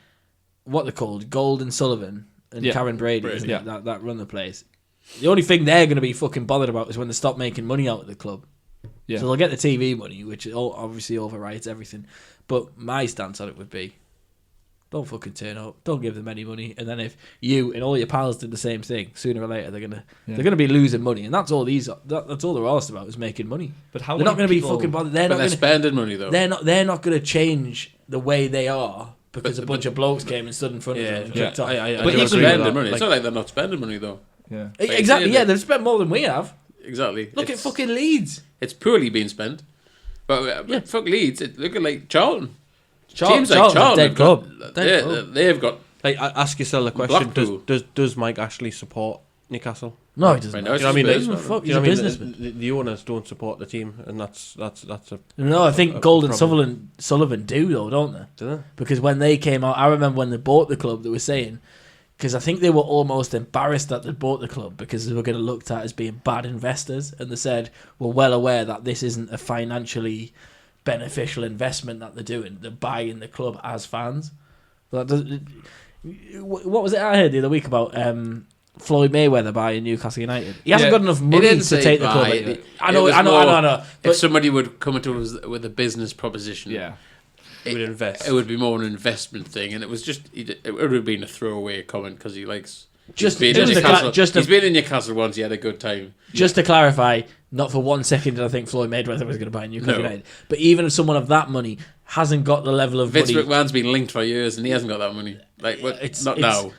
what they're called, Gold and Sullivan and Karen Brady, isn't it? That run the place. The only thing they're going to be fucking bothered about is when they stop making money out of the club. Yeah. So they'll get the TV money, which obviously overrides everything. But my stance on it would be, don't fucking turn up, don't give them any money, and then if you and all your pals did the same thing, sooner or later they're gonna be losing money, and that's all that's all they're asked about is making money. But they're not going to be fucking bothered. They're spending money though. They're not going to change the way they are because a bunch of blokes came and stood in front of them and kicked off. But even spending money, it's not like they're not spending money though. Yeah, exactly. Yeah, they've spent more than we have. Exactly. Look at fucking Leeds. It's poorly being spent. But fuck Leeds. Look at like Charlton. Teams like Charlton, dead club. They've got. Like, ask yourself the question: Does Mike Ashley support Newcastle? No, he doesn't. Right, you know what I mean? He's a businessman. The owners don't support the team, and that's a. No, I think Gold and Sullivan do though, don't they? Do they? Because when they came out, I remember when they bought the club, they were saying. Because I think they were almost embarrassed that they bought the club because they were going to looked at as being bad investors, and they said we're well aware that this isn't a financially beneficial investment that they're doing. They're buying the club as fans. But what was it I heard the other week about Floyd Mayweather buying Newcastle United? He hasn't got enough money to take the club. I know. If somebody would come to us with a business proposition, Would invest. It would be more an investment thing, and it was just it would have been a throwaway comment because he likes he's been in Newcastle once. He had a good time. Just to clarify, not for 1 second did I think Floyd Mayweather was going to buy Newcastle United, but even if someone of that money hasn't got the level of Vince money, McMahon's been linked for years, and he hasn't got that money. Like not now.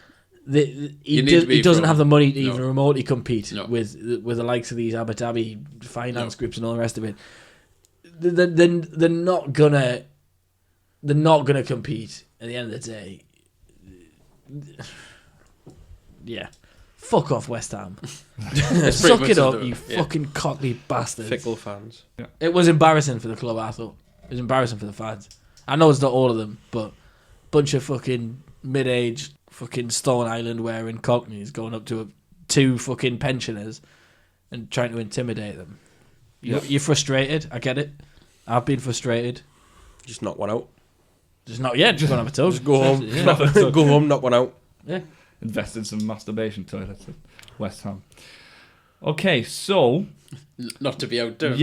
He doesn't have the money to even remotely compete with the likes of these Abu Dhabi finance groups and all the rest of it. They're not gonna. They're not going to compete at the end of the day. Yeah. Fuck off, West Ham. Suck it up, you fucking cockney bastards. Fickle fans. Yeah. It was embarrassing for the club, I thought. It was embarrassing for the fans. I know it's not all of them, but bunch of fucking mid-aged fucking Stone Island wearing cockneys going up to two fucking pensioners and trying to intimidate them. You're frustrated. I get it. I've been frustrated. Just knock one out. Just not yet. Just have a tug. Just go home. Go home. Knock one out. Yeah. Invest in some masturbation toilets at West Ham. Okay, so not to be outdone.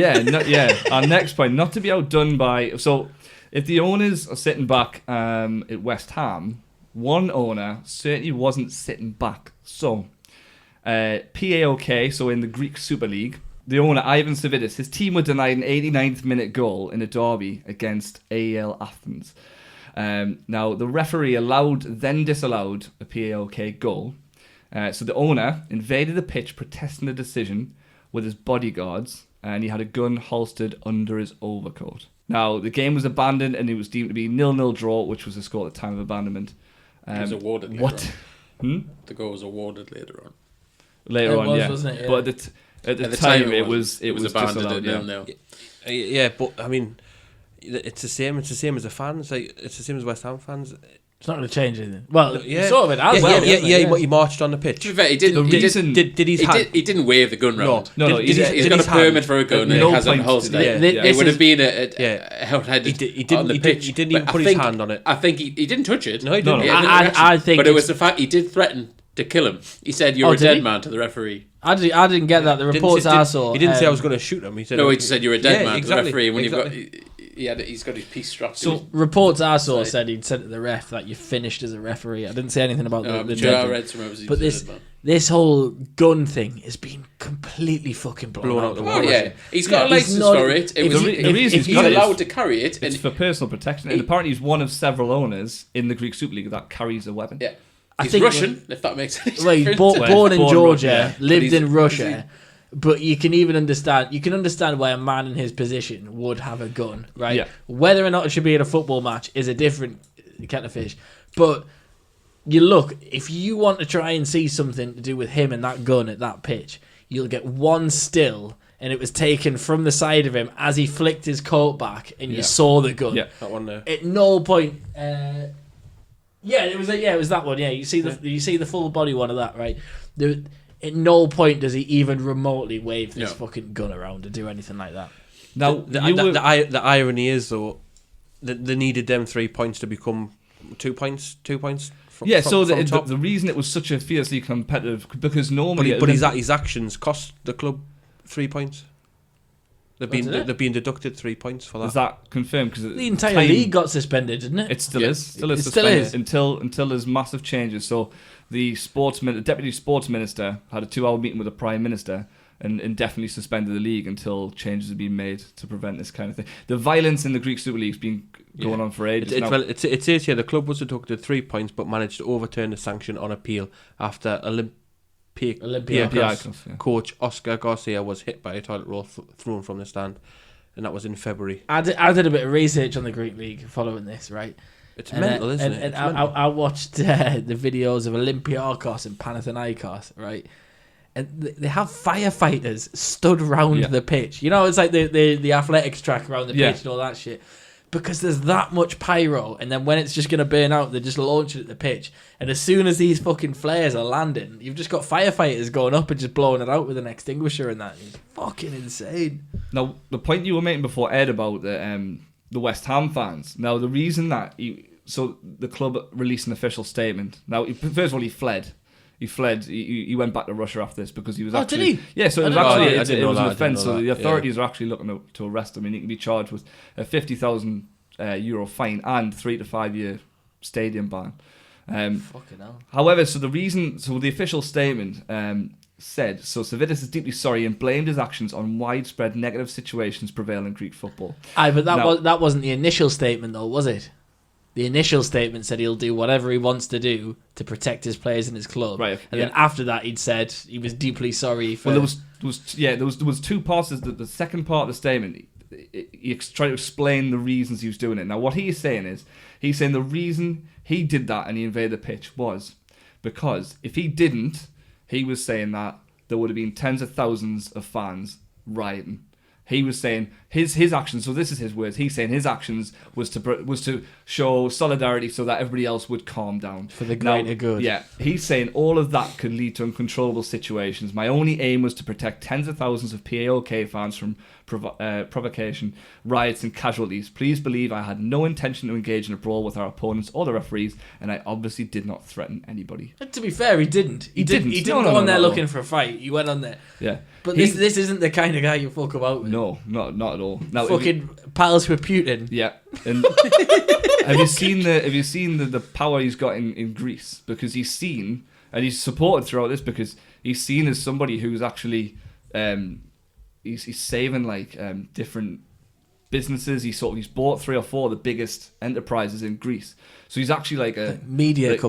Our next point, not to be outdone by. So, if the owners are sitting back at West Ham, one owner certainly wasn't sitting back. So, PAOK, so in the Greek Super League, the owner Ivan Savvidis, his team were denied an 89th minute goal in a derby against aaaah Athens. Now, the referee then disallowed a PAOK goal. So the owner invaded the pitch protesting the decision with his bodyguards, and he had a gun holstered under his overcoat. Now, the game was abandoned and it was deemed to be 0-0 draw, which was the score at the time of abandonment. It was awarded later on. The goal was awarded later on. Wasn't it? Yeah. But At the At the time, it was just abandoned allowed, at yeah. 0-0. Yeah, but I mean, it's the same. It's the same as the fans. Like it's the same as West Ham fans. It's not going to change anything. Well, Yeah. sort of it has. He marched on the pitch. To be fair, he didn't. The reason- Did his hand? He didn't wave the gun round. No, Did he's his- He's got a his hand- permit for a gun and no he has it on point holster. to it. It would have been Yeah. held-headed He didn't. on the He pitch. didn't even But put I his think- hand on it. I think he didn't touch it. No, he didn't. He had an I reaction. think but it was it's- the fact he did threaten to kill him. He said, "You're Oh, a did dead he? man" to the referee. I didn't get that. The reports I saw. He didn't say I was going to shoot him. He said No, he just said, "You're a dead man" to the exactly, referee. When exactly. he's got his piece strapped. So- to his, Reports I saw Right. said he'd said to the ref that you finished as a referee. I didn't say anything about no, the I'm sure I dead. read somewhere it was But he was a dead man. this whole gun thing has been completely fucking blown out the Oh water. yeah, he's got a He's license not- for it. if The reason he's He's got it is- allowed to carry it, It's and for personal protection, and apparently he's one of several owners in the Greek Super League that carries a weapon. yeah, I he's think- Russian. If that makes any Well, he's difference. born in Born Georgia, Russia, yeah. lived But in he's- Russia, but you can even understand. You can understand why a man in his position would have a gun, right? Yeah. Whether or not it should be in a football match is a different kettle of fish. But you look, if you want to try and see something to do with him and that gun at that pitch, you'll get one still, and it was taken from the side of him as he flicked his coat back, and you Yeah. saw the gun. Yeah. That one there. At no point. It was that one. Yeah, you see the full body one of that, right? At no point does he even remotely wave this Yeah. fucking gun around to do anything like that. Now, The irony is though, that they needed them 3 points to become 2 points. 2 points. The reason it was such a fiercely competitive, because normally, But his actions cost the club 3 points. They've been deducted 3 points for that. is that confirmed? Because The entire league got suspended, didn't it? It still Yeah. is. Still is It still suspended is. until there's massive changes. So the deputy sports minister had a 2-hour meeting with the prime minister and indefinitely suspended the league until changes have been made to prevent this kind of thing. The violence in the Greek Super League's been going on for ages. Now, It says here the club was deducted 3 points but managed to overturn the sanction on appeal after Olympiacos, yeah. coach Oscar Garcia was hit by a toilet roll thrown from the stand, and that was in February. I did a bit of research on the Greek league following this, right? It's mental, isn't it? And It's mental. I watched the videos of Olympiacos and Panathinaikos, right? And they have firefighters stood round Yeah. the pitch. You know, it's like the athletics track around the Yeah. pitch and all that shit. Because there's that much pyro, and then when it's just going to burn out, they just launch it at the pitch. And as soon as these fucking flares are landing, you've just got firefighters going up and just blowing it out with an extinguisher and that. It's fucking insane. Now, the point you were making before, Ed, about the West Ham fans. Now, the reason that the club released an official statement. Now, first of all, he fled. He went back to Russia after this because he was actually... did he? Yeah, so it was I actually didn't it know was an that, I didn't offence. know So that, the yeah. authorities are actually looking to arrest him, and he can be charged with a €50,000 fine and 3 to 5 year stadium ban. Fucking hell. However, the official statement said, so Savvidis is deeply sorry and blamed his actions on widespread negative situations prevailing in Greek football. Aye, but Now- that wasn't the initial statement, though, was it? The initial statement said he'll do whatever he wants to do to protect his players and his club. Right, And then yeah. after that, he'd said he was deeply sorry for... Well, there was two parts. The second part of the statement, he tried to explain the reasons he was doing it. Now, what he's saying the reason he did that and he invaded the pitch was because if he didn't, he was saying that there would have been tens of thousands of fans rioting. He was saying his actions. So this is his words. He's saying his actions was to show solidarity so that everybody else would calm down For the greater good. Yeah, he's saying all of that could lead to uncontrollable situations. My only aim was to protect tens of thousands of PAOK fans from provocation, riots, and casualties. Please believe I had no intention to engage in a brawl with our opponents or the referees, and I obviously did not threaten anybody. But to be fair, he didn't. He didn't No, go no, on there no. looking for a fight. He went on there. Yeah, But He- this isn't the kind of guy you fuck about with. no, not at all. Now, Fucking pals with Putin. yeah. And have you seen the power he's got in Greece? Because he's seen and he's supported throughout this because he's seen as somebody who's actually he's saving different businesses. He's bought 3 or 4 of the biggest enterprises in Greece. So he's actually like a Media like-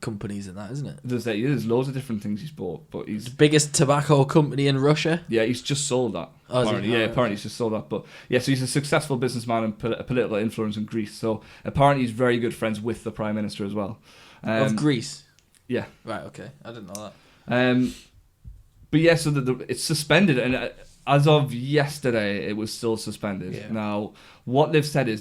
companies and that, isn't it? there's loads of different things he's bought, but The biggest tobacco company in Russia. he's just sold that. Oh, is he? Apparently, Oh, right, apparently he's just sold that. But yeah, so he's a successful businessman and a political influence in Greece. So apparently he's very good friends with the prime minister as well. Of Greece. Yeah. Right, okay. I didn't know that. But yeah, so it's suspended, and as of yesterday, it was still suspended. Yeah. Now, what they've said is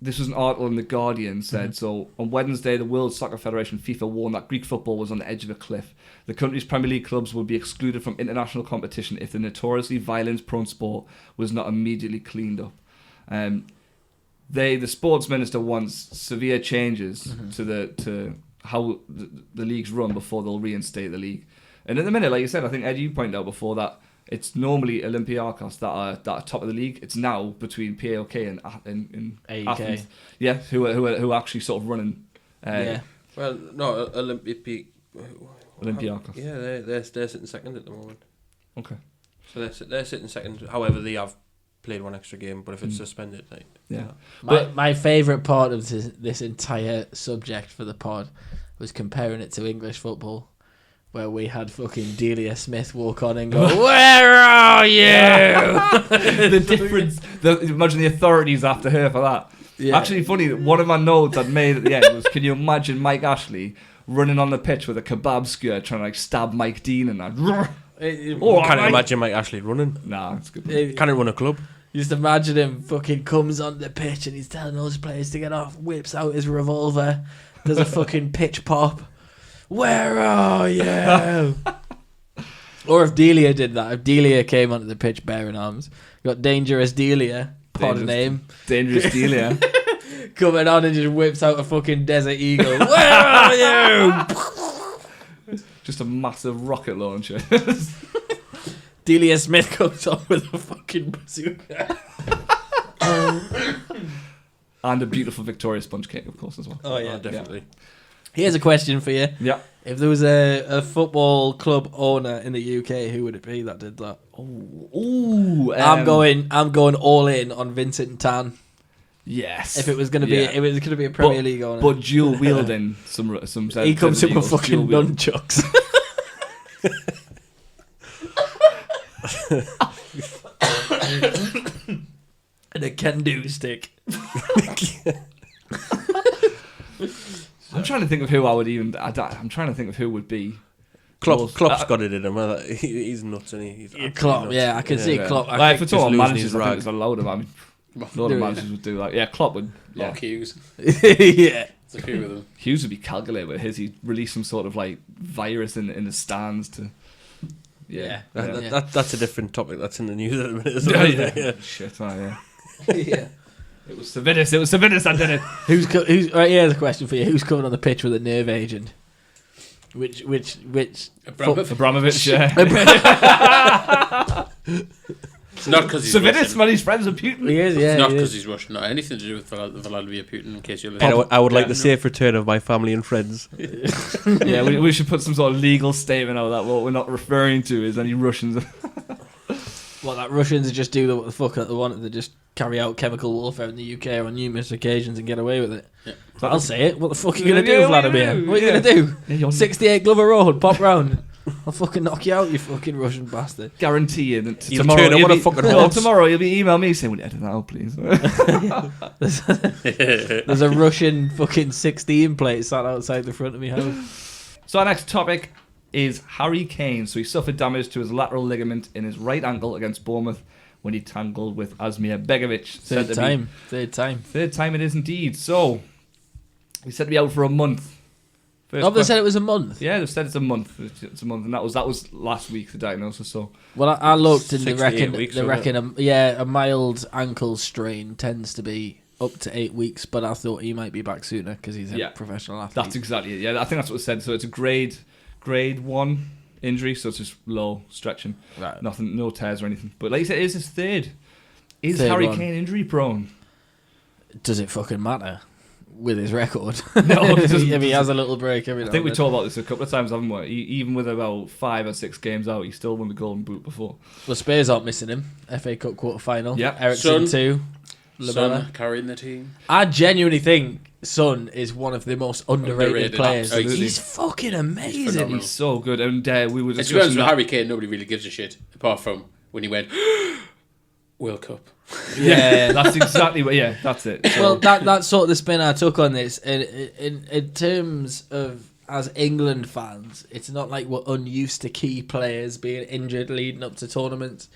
this was an article in The Guardian said, so on Wednesday, the World Soccer Federation, FIFA, warned that Greek football was on the edge of a cliff. The country's Premier League clubs would be excluded from international competition if the notoriously violence-prone sport was not immediately cleaned up. The sports minister wants severe changes to how the leagues run before they'll reinstate the league. And at the minute, like you said, I think Ed, you pointed out before that it's normally Olympiacos that are top of the league. It's now between PAOK and AEK. Athens. Yeah, who are actually sort of running. Well, no, Olympiacos. Yeah, they're sitting second at the moment. Okay. So they're sitting second. However, they have played one extra game, but if it's suspended, like, Yeah. My favourite part of this entire subject for the pod was comparing it to English football, where we had fucking Delia Smith walk on and go, "Where are you?" The difference. Imagine the authorities after her for that. Yeah. Actually, funny. One of my notes I'd made at the end was, "Can you imagine Mike Ashley running on the pitch with a kebab skewer trying to like stab Mike Dean and that?" Can't imagine Mike Ashley running. Nah, it's good. Can't he run a club? Just imagine him fucking comes on the pitch and he's telling all his players to get off, whips out his revolver, does a fucking pitch pop. Where are you? Or if Delia did that, if Delia came onto the pitch bearing arms, got Dangerous Delia, pod name. Dangerous Delia. Coming on and just whips out a fucking Desert Eagle. Where are you? Just a massive rocket launcher. Delia Smith comes on with a fucking bazooka. And a beautiful Victoria sponge cake, of course, as well. Oh, yeah. Definitely. Here's a question for you. Yeah. If there was a football club owner in the UK, who would it be that did that? Ooh. I'm going all in on Vincent Tan. Yes. If it was going to be, a Premier League owner. But dual wielding some. He comes in with fucking nunchucks. And a can-do stick. I'm trying to think of who I would even. I'm trying to think of who would be. Klopp's got it in him. He's nuts, and he's Klopp. nuts. Yeah, I can see Klopp. Like for talking losing managers, his I think rag. there's a load of. I mean, a lot of managers would do that. Yeah, Klopp would. Yeah, Mark Hughes. Yeah. There's a few of them. Hughes would be calculated with his. He'd release some sort of like virus in the stands to. Yeah. That's a different topic. That's in the news at the minute as well. Yeah. Shit. Oh, yeah. Yeah. It was Savvidis. I did it. Who's right? Here's a question for you. Who's coming on the pitch with a nerve agent? Which Abramovich. Yeah. It's not because he's Savvidis, Russian. man, he's friends with Putin. He is, yeah. It's not he because is. he's Russian. Not anything to do with Vladimir Putin. In case you're And listening. I would like the safe return of my family and friends. Yeah, we should put some sort of legal statement out that what we're not referring to is any Russians. What, that Russians just do what the fuck that they want? They just carry out chemical warfare in the UK on numerous occasions and get away with it. Yeah. I'll say it. What the fuck are you Yeah, going to do, yeah, what are you Vladimir? gonna do? What are you Yeah. going to do? Yeah, 68 Glover Road, pop round. I'll fucking knock you out, you fucking Russian bastard. Guarantee you that You'll tomorrow turn up you'll on a be, fucking no, horse. tomorrow you'll be email me saying, "Will you edit that out, please?" There's a Russian fucking 16 plate sat outside the front of my house. So our next topic is Harry Kane. So he suffered damage to his lateral ligament in his right ankle against Bournemouth when he tangled with Asmir Begovic. Third time. Third time it is indeed. So he said to be out for a month. They said it was a month. Yeah, they've said it's a month. It's a month, and that was last week the diagnosis. So Well, I looked and 6 they to 8 reckon weeks, a mild ankle strain tends to be up to 8 weeks, but I thought he might be back sooner because he's a professional athlete. that's exactly it. Yeah, I think that's what it said. So it's a grade 1 injury, so it's just low stretching. Right. Nothing, no tears or anything. But like you said, it is his third. Is Third Harry one. Kane injury prone? Does it fucking matter with his record? No, it doesn't. if he has a little break every now I think and we then. talked about this a couple of times, haven't we? Even with about 5 or 6 games out, he still won the Golden Boot before. Well, Spurs aren't missing him. FA Cup quarter final. Yeah. Ericsson Son. 2. Son Lamella. carrying the team. I genuinely think Son is one of the most underrated players. absolutely. He's fucking amazing. phenomenal. He's so good. And we were And to be honest discussing with that. Harry Kane, nobody really gives a shit apart from when he went World Cup. Yeah, that's exactly what. Yeah, that's it. So, Well, that's sort of the spin I took on this. In terms of as England fans, it's not like we're unused to key players being injured leading up to tournaments.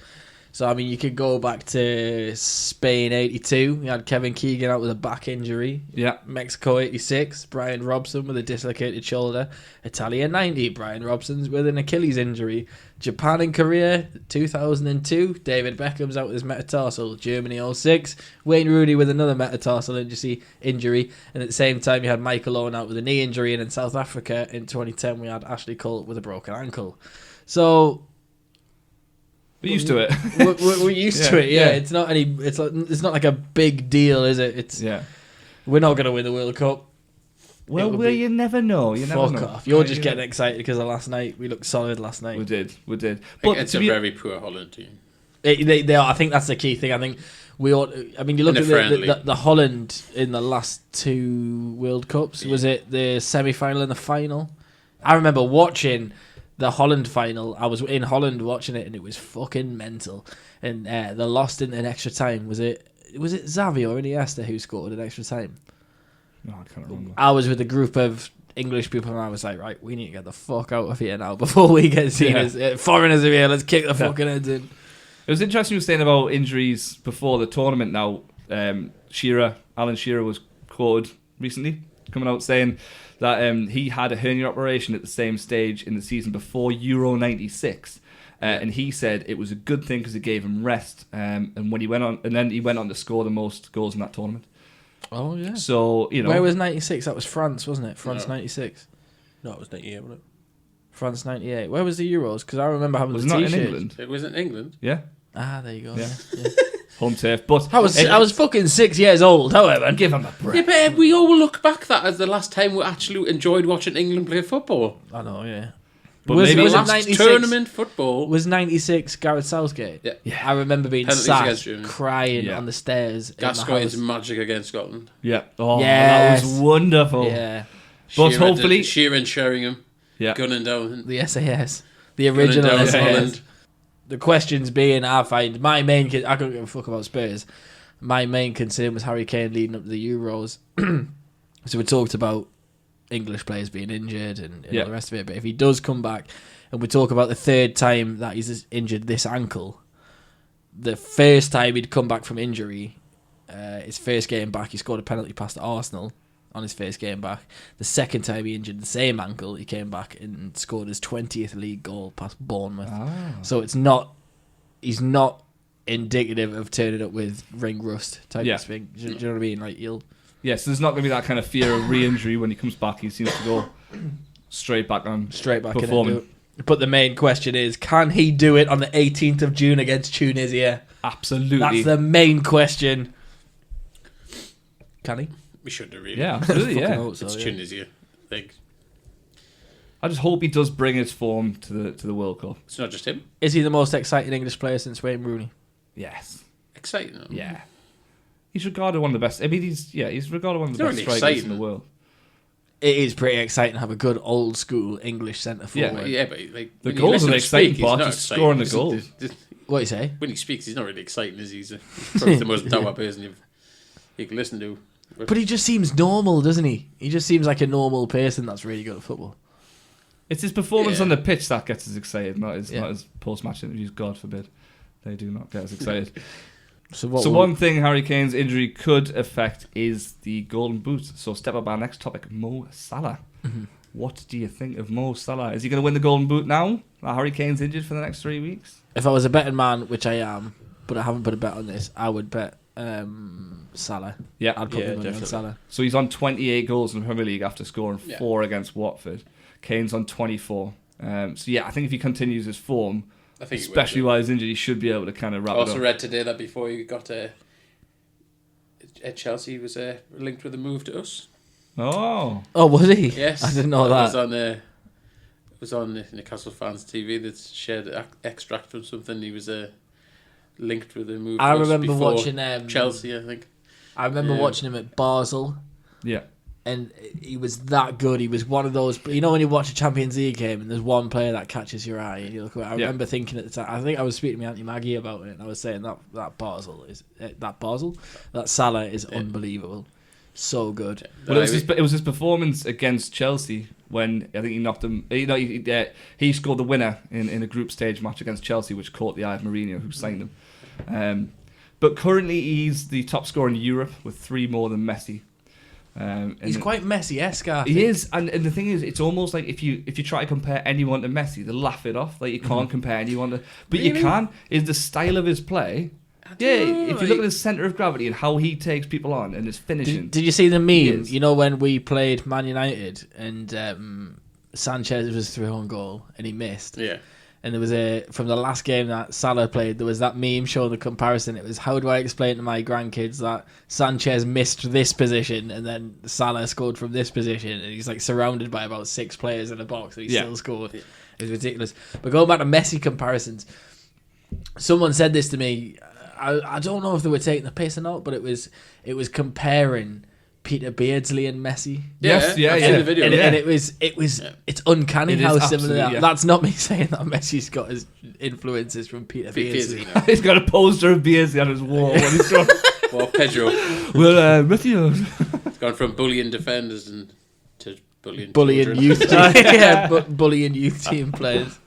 So, I mean, you could go back to Spain 82. You had Kevin Keegan out with a back injury. Yeah. Mexico 86. Brian Robson with a dislocated shoulder. Italia 90. Brian Robson's with an Achilles injury. Japan and Korea 2002. David Beckham's out with his metatarsal. Germany 06. Wayne Rooney with another metatarsal injury. And at the same time, you had Michael Owen out with a knee injury. And in South Africa in 2010, we had Ashley Cole with a broken ankle. So... We're used to it. We're used to it. Yeah, it's not any. It's not like a big deal, is it? It's We're not going to win the World Cup. Well, you never know. You never know. Fuck off. You're just getting excited because of last night. We looked solid last night. We did. But it's a very poor Holland team. They are. I think that's the key thing. I think we ought. I mean, you look at the Holland in the last 2 World Cups. Was it the semi-final and the final? I remember watching the Holland final. I was in Holland watching it, and it was fucking mental. And they lost in an extra time. Was it Xavi or Iniesta who scored in extra time? No, I can't remember. I was with a group of English people, and I was like, right, we need to get the fuck out of here now before we get seen as foreigners are here. Let's kick the fucking heads in. It was interesting you were saying about injuries before the tournament. Now, Alan Shearer was quoted recently coming out saying that he had a hernia operation at the same stage in the season before Euro 96. And he said it was a good thing because it gave him rest. And when he went on to score the most goals in that tournament. Oh yeah. So where was 96? That was France, wasn't it? France 96. No, it was 98, wasn't it? France 98. Where was the Euros? Because I remember having the t-shirt. T-shirt. Was it not in England? It was in England. Yeah. Ah, there you go. Yeah. Home turf. But I was fucking 6 years old. However, give him a break. Yeah, but we all look back that as the last time we actually enjoyed watching England play football. I know, yeah. But maybe the it last tournament football was 96 Gareth Southgate. Yeah. I remember being Penalties sat against Germany. crying on the stairs. Gascoigne's magic against Scotland. Yeah. Oh, that was wonderful. Yeah. But hopefully Sheeran Sheringham. Gunning down the SAS. The original SAS. Holland. The questions being, I find my main I couldn't give a fuck about Spurs. My main concern was Harry Kane leading up to the Euros. So we talked about English players being injured and all the rest of it. But if he does come back, and we talk about the third time that he's injured this ankle, the first time he'd come back from injury, his first game back, he scored a penalty pass to Arsenal on his first game back. The second time he injured the same ankle, he came back and scored his 20th league goal past Bournemouth. So he's not indicative of turning up with ring rust type of thing. Do you know what I mean? Like so there's not going to be that kind of fear of re-injury when he comes back. He seems to go straight back performing. But the main question is, can he do it on the 18th of June against Tunisia? Absolutely. That's the main question. Can he? We should have really. Yeah, absolutely. Yeah, it's Tunisia. I just hope he does bring his form to the World Cup. It's not just him. Is he the most exciting English player since Wayne Rooney? Yes. Exciting. Yeah. He's regarded one of the best. I mean, he's regarded one of the best strikers in the world. It is pretty exciting to have a good old school English centre forward. Yeah, but the goals are the exciting part. He's scoring the goals. What do you say? When he speaks, he's not really exciting, is he? He's probably the most dour person you can listen to. But he just seems normal, doesn't he? He just seems like a normal person that's really good at football. It's his performance on the pitch that gets us excited, not his post-match interviews. God forbid, they do not get us excited. So one thing Harry Kane's injury could affect is the Golden Boot. So step up our next topic, Mo Salah. Mm-hmm. What do you think of Mo Salah? Is he going to win the Golden Boot now that Harry Kane's injured for the next 3 weeks? If I was a betting man, which I am, but I haven't put a bet on this, I would bet Salah. Yeah, I'd put money on Salah. So he's on 28 goals in the Premier League after scoring 4 against Watford. Kane's on 24. So yeah, I think if he continues his form, especially while he's injured, he should be able to kind of wrap it up. Also read today that before he got at Chelsea, he was linked with a move to us. Oh, was he? Yes, I didn't know that. It was on Newcastle Fans TV that shared an extract from something. He was linked with a move. I remember watching Chelsea. I think I remember watching him at Basel. Yeah. And he was that good. He was one of those. You know when you watch a Champions League game and there's one player that catches your eye, and you look. I remember thinking at the time. I think I was speaking to my Auntie Maggie about it, and I was saying that Salah is unbelievable, so good. Well, it was his performance against Chelsea when I think he knocked him. He scored the winner in a group stage match against Chelsea, which caught the eye of Mourinho, who signed him. But currently, he's the top scorer in Europe with 3 more than Messi. He's quite Messi-esque, I think. He is, and the thing is, it's almost like if you try to compare anyone to Messi, they laugh it off. Like you can't compare anyone to, but Really? you can. Is the style of his play? Yeah, if you look at his centre of gravity and how he takes people on and his finishing. Did you see the He meme? is. You know when we played Man United and Sanchez was through on goal and he missed. Yeah. And there was from the last game that Salah played, there was that meme showing the comparison. It was, how do I explain to my grandkids that Sanchez missed this position and then Salah scored from this position, and he's like surrounded by about 6 players in the box and he still scored. It was ridiculous. But going back to Messi comparisons, someone said this to me. I don't know if they were taking the piss or not, but it was comparing Peter Beardsley and Messi. Yes, yeah, I've yeah. seen the video. And it was it's uncanny It is how similar they absolutely, are. yeah. That's not me saying that Messi's got his influences from Peter Beardsley. He's got a poster of Beardsley on his wall when he's gone. Or Pedro. Well, Matthew. It's gone from bullying defenders to bullying children. Youth team. Yeah, but bullying youth team players.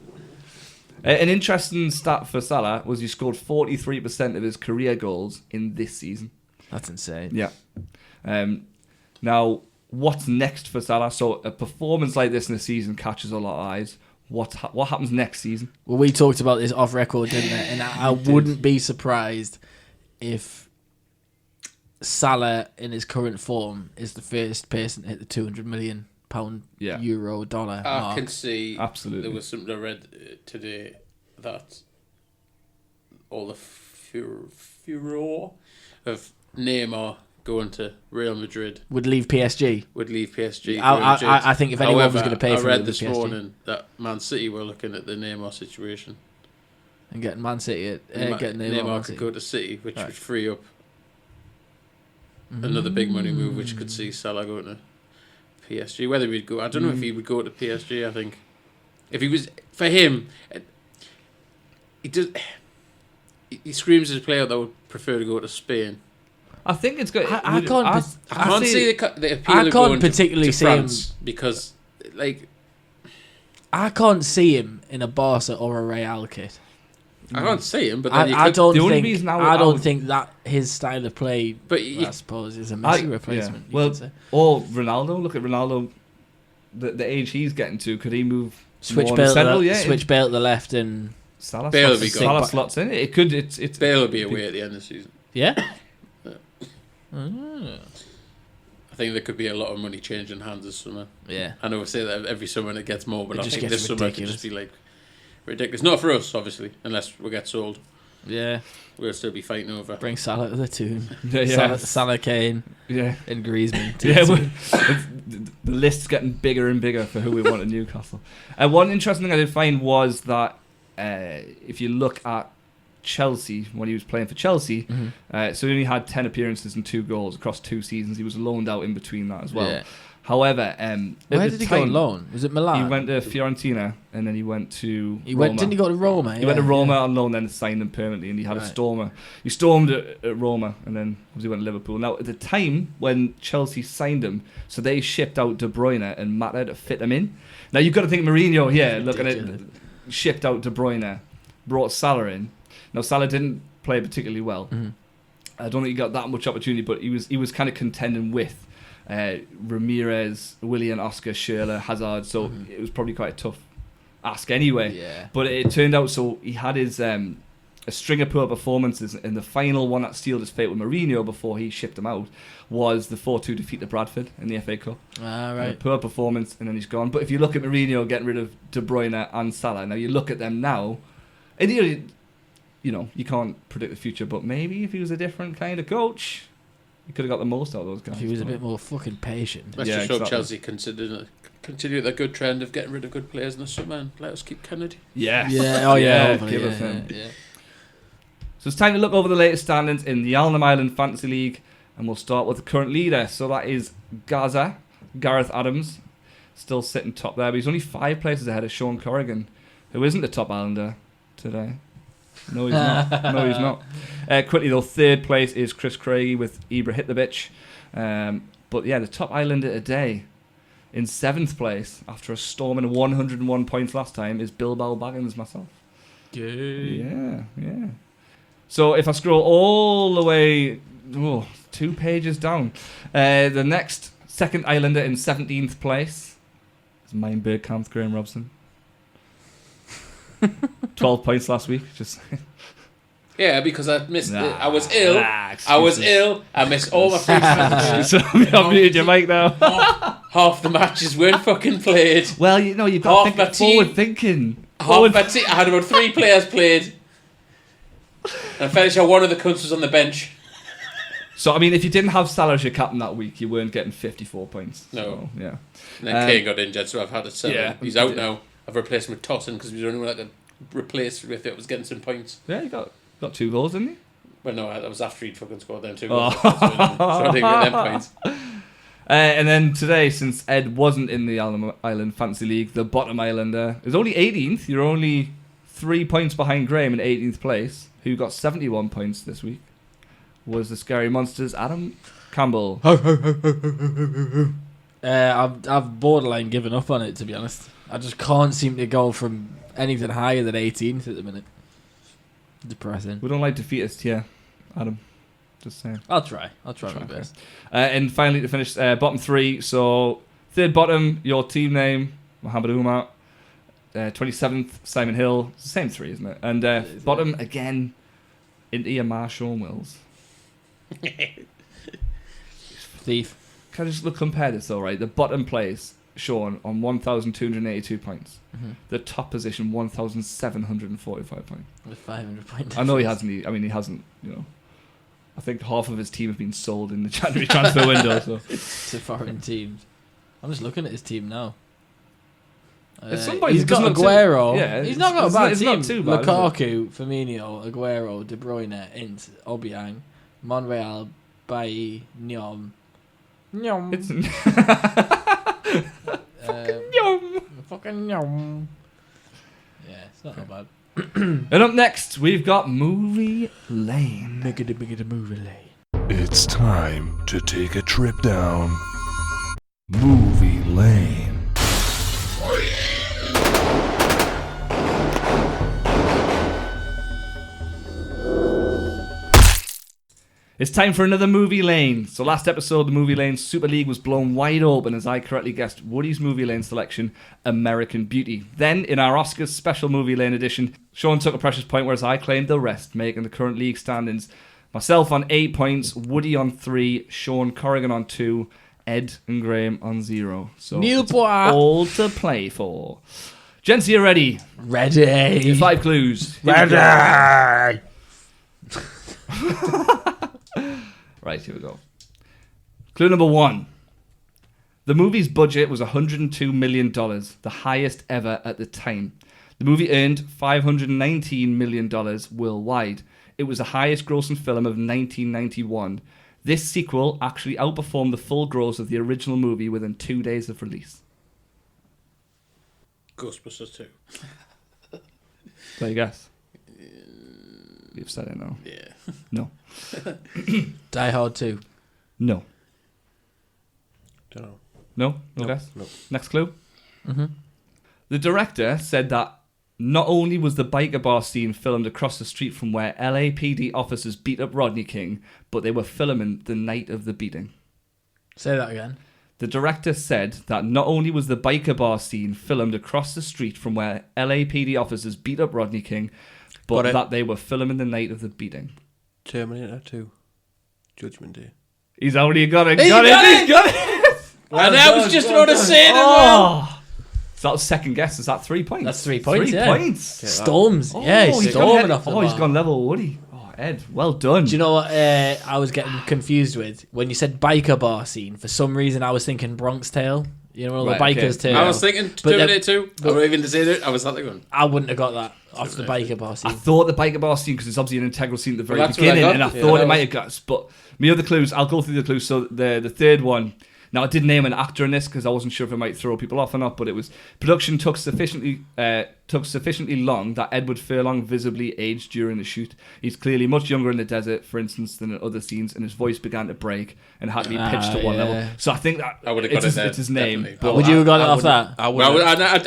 An interesting stat for Salah was he scored 43% of his career goals in this season. That's insane. Yeah. Now, what's next for Salah? So a performance like this in the season catches a lot of eyes. What happens next season? Well, we talked about this off record, didn't we? And I wouldn't be surprised if Salah, in his current form, is the first person to hit the £200 million euro dollar I mark. can see. Absolutely. There was something I read today that all the furor of Neymar going to Real Madrid Would leave PSG. would leave PSG. I think if anyone was However, going to pay for I it, read it would this be PSG. morning that Man City were looking at the Neymar situation. And getting Man City, getting Neymar Man could City. go to City, which Right. would free up another big money move, which could see Salah going to PSG. Whether he'd go, I don't know if he would go to PSG. I think if he was for him, he does. He screams as a player that would prefer to go to Spain. I think it's good. I can't I can't see the appeal I of can't going particularly to see France because, like, I can't see him in a Barca or a Real kit. I can't see him. But then I don't The only think. reason I don't think that his style of play. But I suppose is a Messi replacement. Yeah. You Well, could say. or Ronaldo. Look at Ronaldo. The age he's getting to, could he move Switch more in the Bale, central? switch Bale to the left, and Salah Bale slots, will be gone. Salah slots in. It could. It's Bale will be away at the end of the season. yeah. I think there could be a lot of money changing hands this summer. Yeah. I know we say that every summer and it gets more, but It I just think gets this summer it could just be like ridiculous. Not for us, obviously, unless we get sold. Yeah. We'll still be fighting over. Bring Salah to the tomb. yeah, Salah, Kane, yeah. and Griezmann. to Yeah, the well, tomb. the list's getting bigger and bigger for who we want in Newcastle. One interesting thing I did find was that if you look at Chelsea, when he was playing for Chelsea, so he only had 10 appearances and 2 goals across 2 seasons. He was loaned out in between that as well. Yeah. However, Where did he go on loan? Was it Milan? He went to Fiorentina and then he went to Roma. Didn't he go to Roma? He went to Roma on loan, then signed them permanently, and he had a stormer. He stormed at Roma, and then obviously went to Liverpool. Now, at the time when Chelsea signed him, so they shipped out De Bruyne and Mata to fit him in. Now, you've got to think Mourinho here, looking at shipped out De Bruyne, brought Salah in. Now, Salah didn't play particularly well. Mm-hmm. I don't think he got that much opportunity, but he was kind of contending with Ramirez, Willian, Oscar, Schürrle, Hazard, so it was probably quite a tough ask anyway. Yeah. But it turned out, so he had his a string of poor performances, and the final one that sealed his fate with Mourinho before he shipped him out was the 4-2 defeat to Bradford in the FA Cup. Ah, right. Poor performance, and then he's gone. But if you look at Mourinho getting rid of De Bruyne and Salah, now you look at them now, and you know, you can't predict the future, but maybe if he was a different kind of coach, he could have got the most out of those guys. If he was a bit more fucking patient. Let's Yeah, just hope exactly. Chelsea continue their good trend of getting rid of good players in the summer and let us keep Kennedy. Yes. Yeah. Oh yeah. Give us him. Yeah. So it's time to look over the latest standings in the Alnham Island Fantasy League, and we'll start with the current leader. So that is Gaza, Gareth Adams, still sitting top there, but he's only 5 places ahead of Sean Corrigan, who isn't the top Islander today. No, he's not. No, he's not. Quickly though, 3rd place is Chris Craigie with Ibra Hitlovich. But yeah, the top Islander today, In 7th place, after a storming 101 points last time, is Bilbao Baggins myself. Yeah. So if I scroll all the way 2 pages down, the next second Islander in 17th place is mine Bergkamp, Graham Robson. 12 points last week. Just Yeah, because I missed. I was ill. I missed all my free matches. So I've muted your mic now. Half the matches weren't fucking played. Well, you've got to think forward thinking. Half my team. I had about 3 players played. And I finished out one of the cunts was on the bench. So, I mean, if you didn't have Salah as your captain that week, you weren't getting 54 points. No. So, yeah. And then Kane got injured, so I've had to sell him. He's out now. I've replaced him with Tossin because he was the only one I could replace with it was getting some points. Yeah, you got 2 goals, didn't you? Well, no, that was after he'd fucking scored them 2 goals. So I didn't get them points. And then today, since Ed wasn't in the Island Fantasy League, the bottom Islander is only 18th. You're only 3 points behind Graham in 18th place, who got 71 points this week. Was the Scary Monsters Adam Campbell. I've borderline given up on it, to be honest. I just can't seem to go from anything higher than 18th at the minute. Depressing. We don't like defeatists here, Adam. Just saying. I'll try my best. And finally, to finish, bottom 3. So, third bottom, your team name, Mohamed Umar. 27th, Simon Hill. It's the same 3, isn't it? And bottom, again, India Marshall Wills. Thief. Can I just compare this though, right? The bottom place, Sean, on 1,282 points. Mm-hmm. The top position, 1,745 points. With 500 points. I know he hasn't. He hasn't. I think half of his team have been sold in the January transfer window. So to foreign teams. I'm just looking at his team now. At some point, he's got Aguero. Yeah, he's not got a bad team. Not too bad, Lukaku, Firmino, Aguero, De Bruyne, Ince, Obiang, Monreal, Bailly, Nyom. It's fucking Nyom. Yeah, it's not bad. And up next, we've got Movie Lane. Make it a movie lane. It's time to take a trip down Movie Lane. It's time for another Movie Lane. So last episode, the Movie Lane Super League was blown wide open as I correctly guessed Woody's Movie Lane selection, American Beauty. Then, in our Oscars special Movie Lane edition, Sean took a precious point, whereas I claimed the rest, making the current league standings. Myself on 8 points, Woody on 3, Sean Corrigan on 2, Ed and Graham on 0. So it's all to play for. Gents, are you ready? Ready. 5 clues. Ready. Right, here we go. Clue number 1. The movie's budget was $102 million, the highest ever at the time. The movie earned $519 million worldwide. It was the highest grossing film of 1991. This sequel actually outperformed the full gross of the original movie within 2 days of release. Ghostbusters 2. There you guess. You've said it now. Yeah. No. Die Hard 2. No. Don't know. No? No guess? No. Next clue. Mm-hmm. The director said that not only was the biker bar scene filmed across the street from where LAPD officers beat up Rodney King, but they were filming the night of the beating. Say that again. The director said that not only was the biker bar scene filmed across the street from where LAPD officers beat up Rodney King, but that they were filming the night of the beating. Terminator 2. Judgment Day. He's already got it. He's Got got it. it. He's got it. And I was just about to say it as well. Oh. So that was second guess. Is that 3 points? That's 3 points, 3 yeah. points. Storms. Oh, Yeah, he's storming off the he's bar. gone level with Woody. Oh, Ed, well done. Do you know what I was getting confused with? When you said biker bar scene, for some reason I was thinking Bronx Tale. You know, the Right, bikers okay. tale. I was thinking Terminator 2. I won't even say it. I was like, I wouldn't have got that off the biker bar I scene. thought the biker bar scene, because it's obviously an integral scene at the very Well, that's what I beginning, got. and I Yeah, thought that it might was- have got. But me other clues, I'll go through the clues. So the third one, Now, I did name an actor in this because I wasn't sure if it might throw people off or not, but it was production took sufficiently long that Edward Furlong visibly aged during the shoot. He's clearly much younger in the desert, for instance, than in other scenes, and his voice began to break and had to be pitched to one level. So I think that I would have got it's his name. But Would you have got it off that? I would.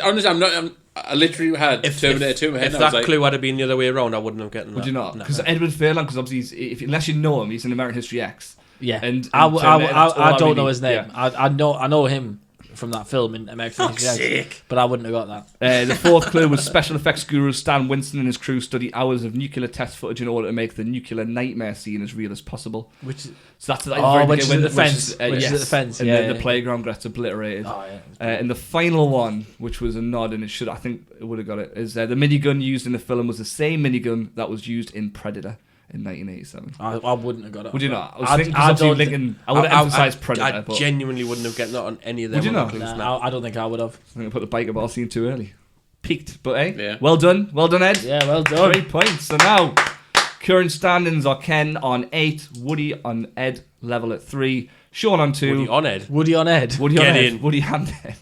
Honestly, I literally had Terminator 2 in my head. If that clue had been the other way around, I wouldn't have gotten that. Would you not? Because Edward Furlong, because obviously, unless you know him, he's in American History X. Yeah, and I don't really know his name. Yeah. I know him from that film in American History X, but I wouldn't have got that. The fourth clue was special effects guru Stan Winston and his crew study hours of nuclear test footage in order to make the nuclear nightmare scene as real as possible. So that's like which is at the fence. Which is at the fence. And Yeah, the playground gets obliterated. Oh, yeah. And the final one, which was a nod, and I think it would have got it, is the minigun used in the film was the same minigun that was used in Predator in 1987. I wouldn't have got it. Would you not? I would have emphasised Predator. I but genuinely wouldn't have gotten that on any of them. Would you not? I don't think I would have. I'm going to put the biker ball scene too early. Peaked, but hey, Yeah. well done, Ed. Yeah, well done. 3 points. So now, current standings are Ken on 8, Woody on Ed level at 3, Sean on 2, Woody on Ed. Woody on Ed. Woody Get on Ed, in. Woody and Ed.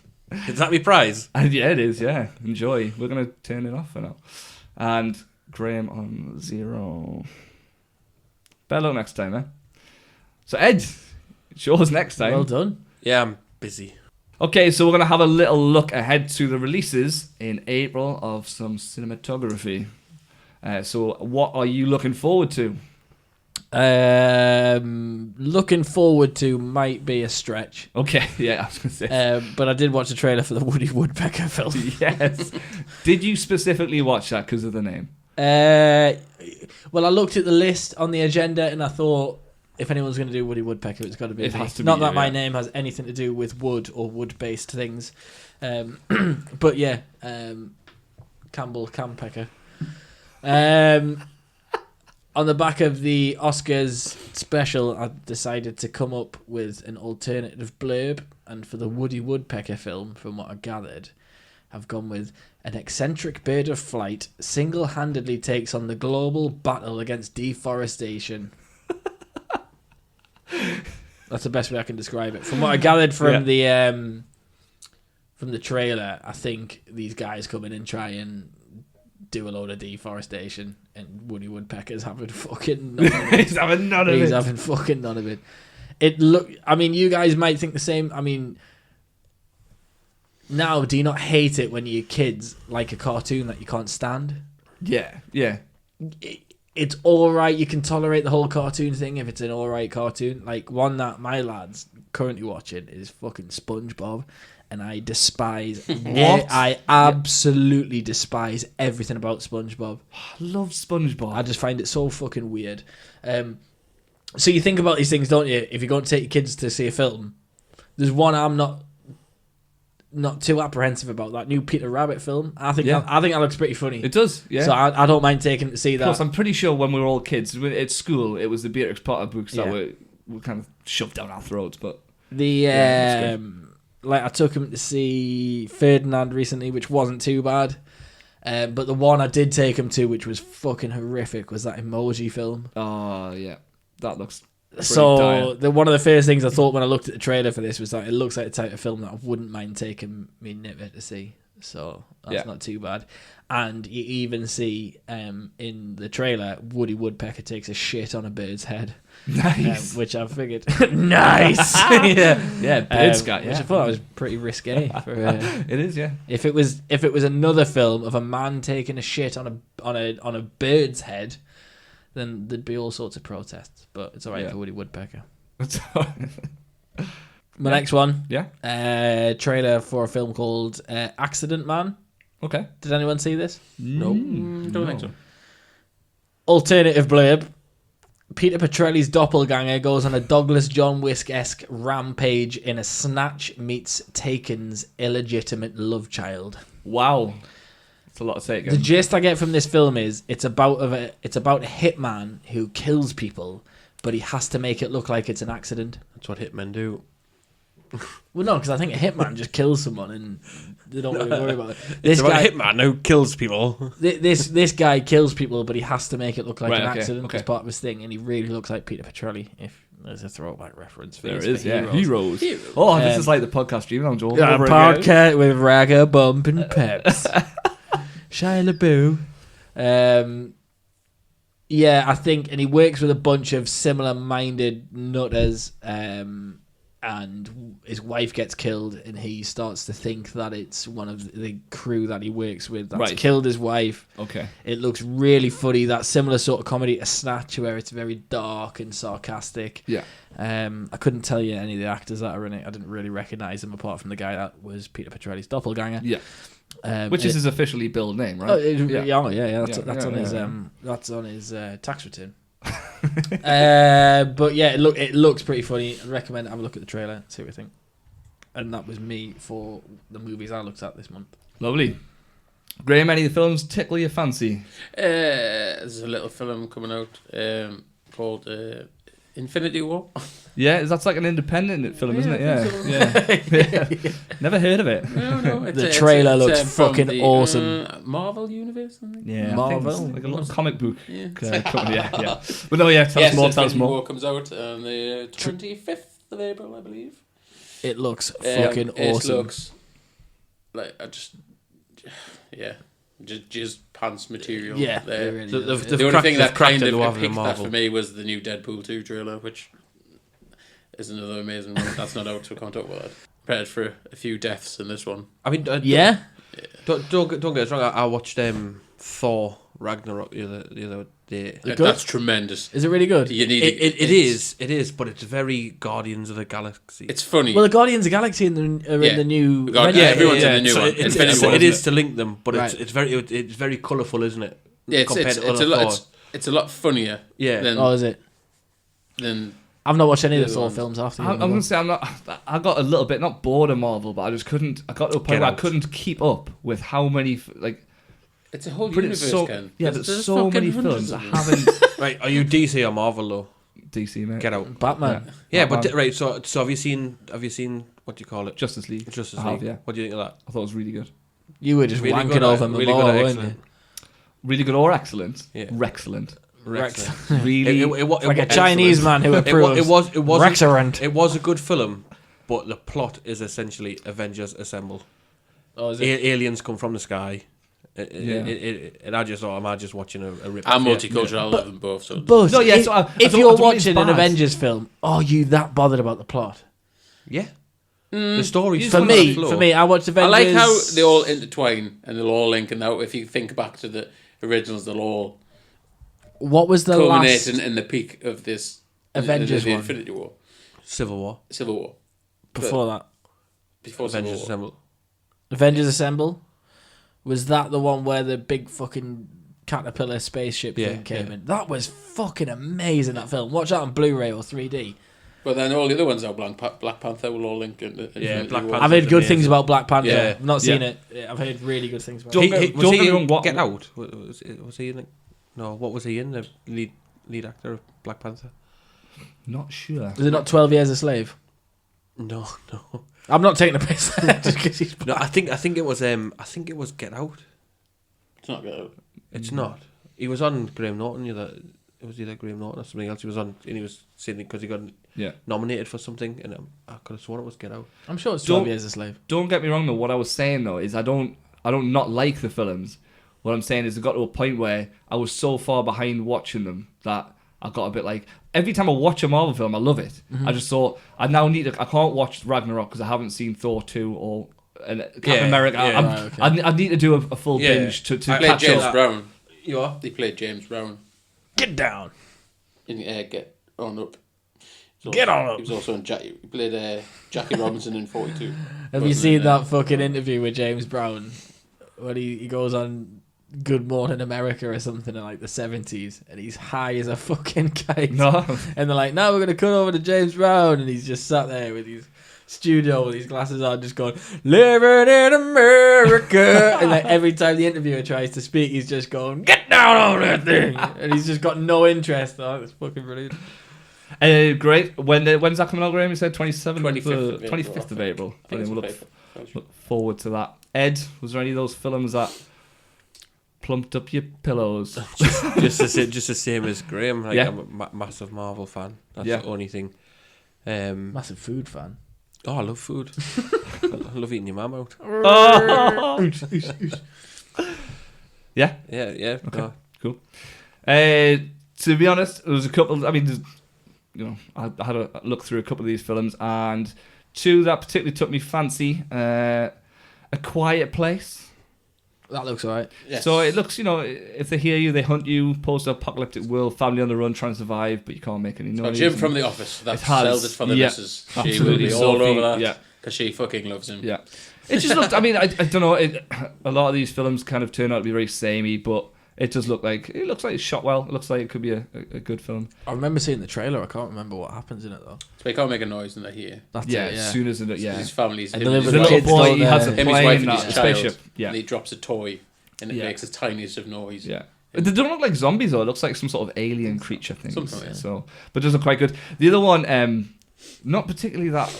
Is that my prize? And yeah, it is. Yeah, enjoy. We're gonna turn it off for now. And Graham on 0. Better luck next time, eh? So Ed, it's yours next time. Well done. Yeah, I'm busy. Okay, so we're going to have a little look ahead to the releases in April of some cinematography. So what are you looking forward to? Looking forward to might be a stretch. Okay, yeah, I was going to say. But I did watch a trailer for the Woody Woodpecker film. Yes. Did you specifically watch that because of the name? Well, I looked at the list on the agenda and I thought, if anyone's going to do Woody Woodpecker, it's got to be It me. has to be Not you, that my yeah. name has anything to do with wood or wood-based things. But yeah, Campbell Campecker. On the back of the Oscars special, I decided to come up with an alternative blurb, and for the Woody Woodpecker film, from what I gathered, I've gone with an eccentric bird of flight single-handedly takes on the global battle against deforestation. That's the best way I can describe it. From what I gathered from the trailer, I think these guys come in and try and do a load of deforestation, and Woody Woodpecker's having fucking none of it. He's having none of it. He's having fucking none of it. I mean, you guys might think the same. I mean, now, do you not hate it when your kids like a cartoon that you can't stand? Yeah. It's all right. You can tolerate the whole cartoon thing if it's an all right cartoon. Like one that my lad's currently watching is fucking SpongeBob, and I despise What? I absolutely despise everything about SpongeBob. I love SpongeBob. I just find it so fucking weird. So you think about these things, don't you? If you're going to take your kids to see a film, there's one I'm not too apprehensive about, that new Peter Rabbit film. I think that looks pretty funny. It does, yeah. So I don't mind taking to see that. Plus, I'm pretty sure when we were all kids, at school, it was the Beatrix Potter books that Yeah. were kind of shoved down our throats. But I took him to see Ferdinand recently, which wasn't too bad. But the one I did take him to, which was fucking horrific, was that Emoji film. oh yeah, that looks. So one of the first things I thought when I looked at the trailer for this was that it looks like the type of film that I wouldn't mind taking me nipper to see. So that's not too bad. And you even see in the trailer, Woody Woodpecker takes a shit on a bird's head. Nice. Which I figured, nice. Yeah, bird scat. Which I thought was pretty risque. For, it is, yeah. if it was another film of a man taking a shit on a bird's head, then there'd be all sorts of protests. But it's all right for Woody Woodpecker. My next one, trailer for a film called Accident Man. Okay. Did anyone see this? No. Don't think so. Alternative blurb. Peter Petrelli's doppelganger goes on a Douglas John Wick-esque rampage in a Snatch meets Taken's illegitimate love child. Wow. That's a lot to say. The gist I get from this film is it's about a hitman who kills people, but he has to make it look like it's an accident. That's what hitmen do. Well, no, because I think a hitman just kills someone and they don't really worry about it. It's about a hitman who kills people. This guy kills people, but he has to make it look like Right, an okay, accident okay. as part of his thing, and he really looks like Peter Petrelli. If there's a throwback reference, for There his- is, for yeah. Heroes. Heroes. Oh, this Um, is like the podcast dream. I'm Joel. A Over again. podcast with Ragga, Bump, and Peps. Shia LaBeouf. Yeah, I think, and he works with a bunch of similar-minded nutters, and his wife gets killed, and he starts to think that it's one of the crew that he works with that's Right. killed his wife. Okay. It looks really funny, that similar sort of comedy to Snatch, where it's very dark and sarcastic. Yeah. I couldn't tell you any of the actors that are in it. I didn't really recognise them apart from the guy that was Peter Petrelli's doppelganger. Yeah. Which is his officially billed name, right? Oh, yeah. That's Yeah, on yeah, his yeah. that's on his tax return. But yeah, it looks pretty funny. I'd recommend have a look at the trailer, see what you think. And that was me for the movies I looked at this month. Lovely. Graham, any of the films tickle your fancy? There's a little film coming out called Infinity War. Yeah, that's like an independent film, isn't it? I Yeah. think Yeah. Never heard of it. No, it's The trailer looks from fucking the, awesome. Marvel universe, I think. Yeah, Marvel. I think it's like a little comic book. Yeah. Company, yeah. But no, yeah, tell us more. Tell us Infinity more. War comes out on the 25th of April, I believe. It looks fucking It awesome. looks like just pants material. Yeah, there. it really The- does. the- The only thing that cracked kind it of rather than picked that Marvel. for me was the new Deadpool 2 trailer, which is another amazing one. That's not out, so we can't talk about that. Prepared for a few deaths in this one. I mean, Yeah, don't get us wrong. I watched Thor Ragnarok the other day. Good? That's tremendous. is it really good? You need It is, but it's very Guardians of the Galaxy. It's funny. Well, the Guardians of the Galaxy are in the new. The Guardians- Avengers. everyone's in the new So one. Infinity War, it isn't is to link them, but Right. it's very colourful, isn't it? yeah, compared to other Thor. it's a lot funnier. Yeah. Than, Oh, is it? than I've not watched any of The the other Thor ones. films after. I'm going to say I got a little bit, not bored of Marvel, but I just couldn't, I got to a point Get where I out. couldn't keep up with how many, it's a whole but universe. it's so, Ken. yeah, but There's so fucking many hundreds films I of them. haven't, Right, are you DC or Marvel though? DC, mate. Get out. Batman. Yeah, Batman. but right. So have you seen what do you call it? Justice League. Justice I League. have, yeah. What do you think of that? I thought it was really good. You were just Really wanking good, over really Memorial, good, weren't excellent. you? Really good or excellent? Yeah. Rexcellent. Rex. Really? Like a Chinese man who approves. It was Rexerant. It was a good film, but the plot is essentially Avengers Assemble. Oh, is it? Aliens come from the sky. Yeah. And I just thought, am I just watching a rip? I'm multicultural. I love them both. So But No, yeah, if, so I if don't- you're I don't think it's watching an bad. Avengers film, are you that bothered about the plot? Yeah. The story's For me, I watched I Avengers. like how they all intertwine and they'll all link. And now, if you think back to the originals, they'll all What was the culminate last in the peak of this Avengers the one? Infinity War, Civil War. Civil War, before that? before Avengers Civil War. Assemble. Avengers Assemble? Was that the one where the big fucking caterpillar spaceship Yeah, thing came yeah. in? That was fucking amazing, that film. Watch that on Blu-ray or 3D. But then all the other ones are Black Panther will all link in. Yeah, Black War. Panther. I've heard good amazing. things about Black Panther. Yeah. I've not seen Yeah. it. Yeah, I've heard really good things about Don't it. get- Was don't he get me in wrong, what- Get Out? Was he in it? No, what was he in? The lead actor of Black Panther? Not sure. Was it not 12 Years a Slave? No. I'm not taking a piss. Just 'cause he's No, I think it was Get Out. It's not good. It's not. He was on Graham Norton. It was either Graham Norton or something else. He was on, and he was saying because he got Yeah. nominated for something, and I could have sworn it was Get Out. I'm sure it's 12 Don't- Years a Slave. Don't get me wrong though. What I was saying though is I don't not like the films. What I'm saying is it got to a point where I was so far behind watching them that I got a bit like every time I watch a Marvel film I love it. I just thought I can't watch Ragnarok because I haven't seen Thor 2 or Captain America. yeah. Right, okay. I need to do a full Yeah. binge to He played catch James up. Brown. You are. He played James Brown Get down. in Get On Up. Get On Up. He was also in He played Jackie Robinson in 42. Have you seen that fucking interview with James Brown when he goes on Good Morning America or something in like the 70s and he's high as a fucking kite? No. And they're like, now we're going to cut over to James Brown, and he's just sat there with his studio with his glasses on just going, living in America. And like every time the interviewer tries to speak, he's just going, get down on that thing. And he's just got no interest. Oh, it's fucking brilliant. Great. When's that coming out, Graham? You said 27th, 25th 25th of April. I think it's Brilliant. on paper. Look forward to that. Ed, was there any of those films that plumped up your pillows? just the same as Graham. Like, Yeah. I'm a massive Marvel fan. That's Yeah. the only thing. Massive food fan. Oh, I love food. I love eating your mum out. Oh! Yeah. Yeah. Okay. No. To be honest, there was a couple. I mean, I had a look through a couple of these films, and two that particularly took me fancy. A Quiet Place. That looks alright. Yes. So it looks, if they hear you, they hunt you. Post-apocalyptic world, family on the run, trying to survive, but you can't make any Oh, noise. Jim from The Office. That's It has. sold it for the Yeah, missus. She will absolutely. be all Sophie, over that. yeah. Because she fucking loves him. Yeah. It just looked. I mean, I don't know. A lot of these films kind of turn out to be very samey, but it does look like it's shot well. It looks like it could be a good film. I remember seeing the trailer. I can't remember what happens in it though. So he can't make a noise in that here. That's Yeah, it. Yeah. as soon as His family's And him they and live his with the the wife. little kids, boy, don't he they? has a Him and his plane, wife and not his a child. spaceship. Yeah, And he drops a toy and it Yeah. makes the tiniest of noise. yeah. They don't look like zombies though. It looks like some sort of alien creature thing. Something, yeah. So, but does look quite good. The other one, not particularly that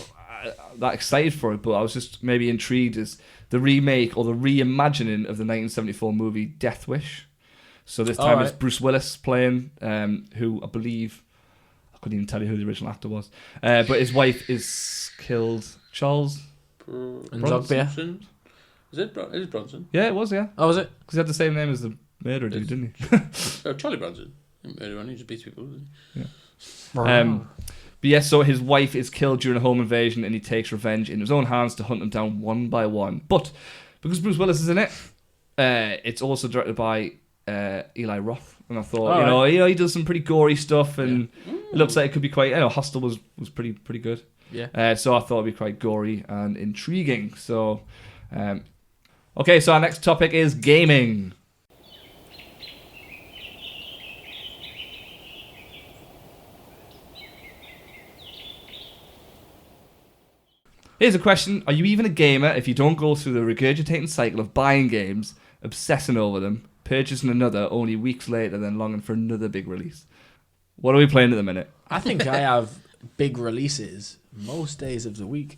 excited for it, but I was just maybe intrigued, is the remake or the reimagining of the 1974 movie Death Wish. So this time it's Bruce Willis playing, who I believe, I couldn't even tell you who the original actor was, but his wife is killed. Charles? And Zogbia. Bronson? Is it Bronson? Yeah, it was, yeah. Oh, was it? Because he had the same name as the murderer dude, didn't he? Oh, Charlie Bronson. Everyone just beats people, doesn't he? But yeah, so his wife is killed during a home invasion, and he takes revenge in his own hands to hunt them down one by one. But because Bruce Willis is in it, it's also directed by Eli Roth, and I thought, he does some pretty gory stuff, and it looks like it could be quite. Hostel was pretty good. Yeah. So I thought it'd be quite gory and intriguing. So, okay, so our next topic is gaming. Here's a question. Are you even a gamer if you don't go through the regurgitating cycle of buying games, obsessing over them, purchasing another only weeks later, then longing for another big release? What are we playing at the minute? I think I have big releases most days of the week.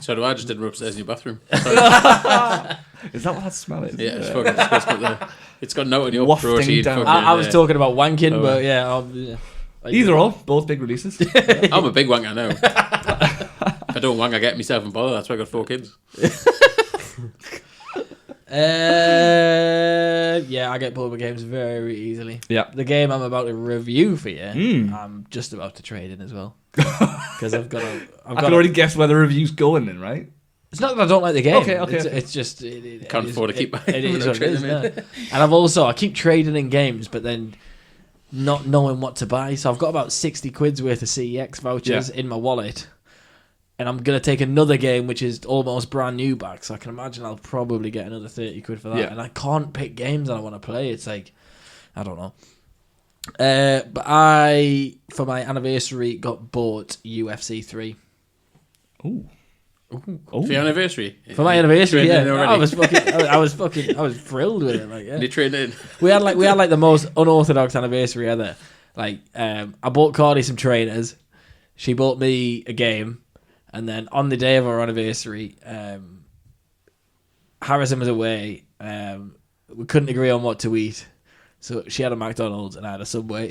So do I. Just did upstairs in your bathroom. Is that what that smell is? Yeah, it's fucking disgusting. It's got no on your Wafting protein. down. Fucking, I was talking about wanking, Oh, but yeah. Either or, both big releases. I'm a big wank, I know. If I don't wank, I get myself in bother. That's why I got 4 kids. Yeah, I get bored with games very easily. Yeah. The game I'm about to review for you, Mm. I'm just about to trade in as well. Because I can already guess where the review's going then, right? It's not that I don't like the game. Okay. It's just Can't afford to keep buying it them is without what it is, trading them yeah. And I keep trading in games, but then not knowing what to buy. So I've got about 60 quid's worth of CEX vouchers in my wallet. And I'm going to take another game which is almost brand new back. So I can imagine I'll probably get another 30 quid for that. Yeah. And I can't pick games that I want to play. It's like, I don't know. But I, for my anniversary, got bought UFC 3. Ooh. For your anniversary? For my anniversary, Trading in yeah. already? I was thrilled with it. Like, yeah. You trading in? We had like the most unorthodox anniversary ever. Like, I bought Cardi some trainers. She bought me a game, and then on the day of our anniversary, Harrison was away. We couldn't agree on what to eat, so she had a McDonald's and I had a Subway.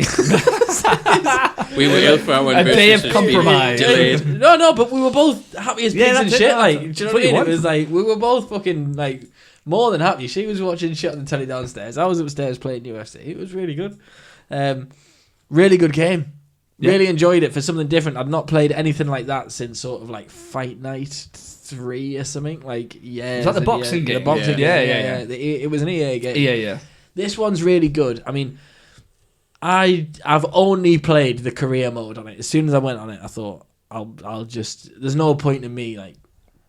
We were ill for our A anniversary. day of so it's been compromise. Delayed. No, but we were both happy as pigs and that's it, shit. that's Like, it. do you know That's what what I you mean? It want. was like we were both fucking like more than happy. She was watching shit on the telly downstairs. I was upstairs playing UFC. It was really good. Really good game. Yeah. Really enjoyed it for something different. I'd not played anything like that since sort of like Fight Night 3 or something. Like, yeah. Is that the boxing game? The boxing Yeah. game. Yeah. It was an EA game. Yeah. This one's really good. I mean, I've only played the career mode on it. As soon as I went on it, I thought I'll just. There's no point in me like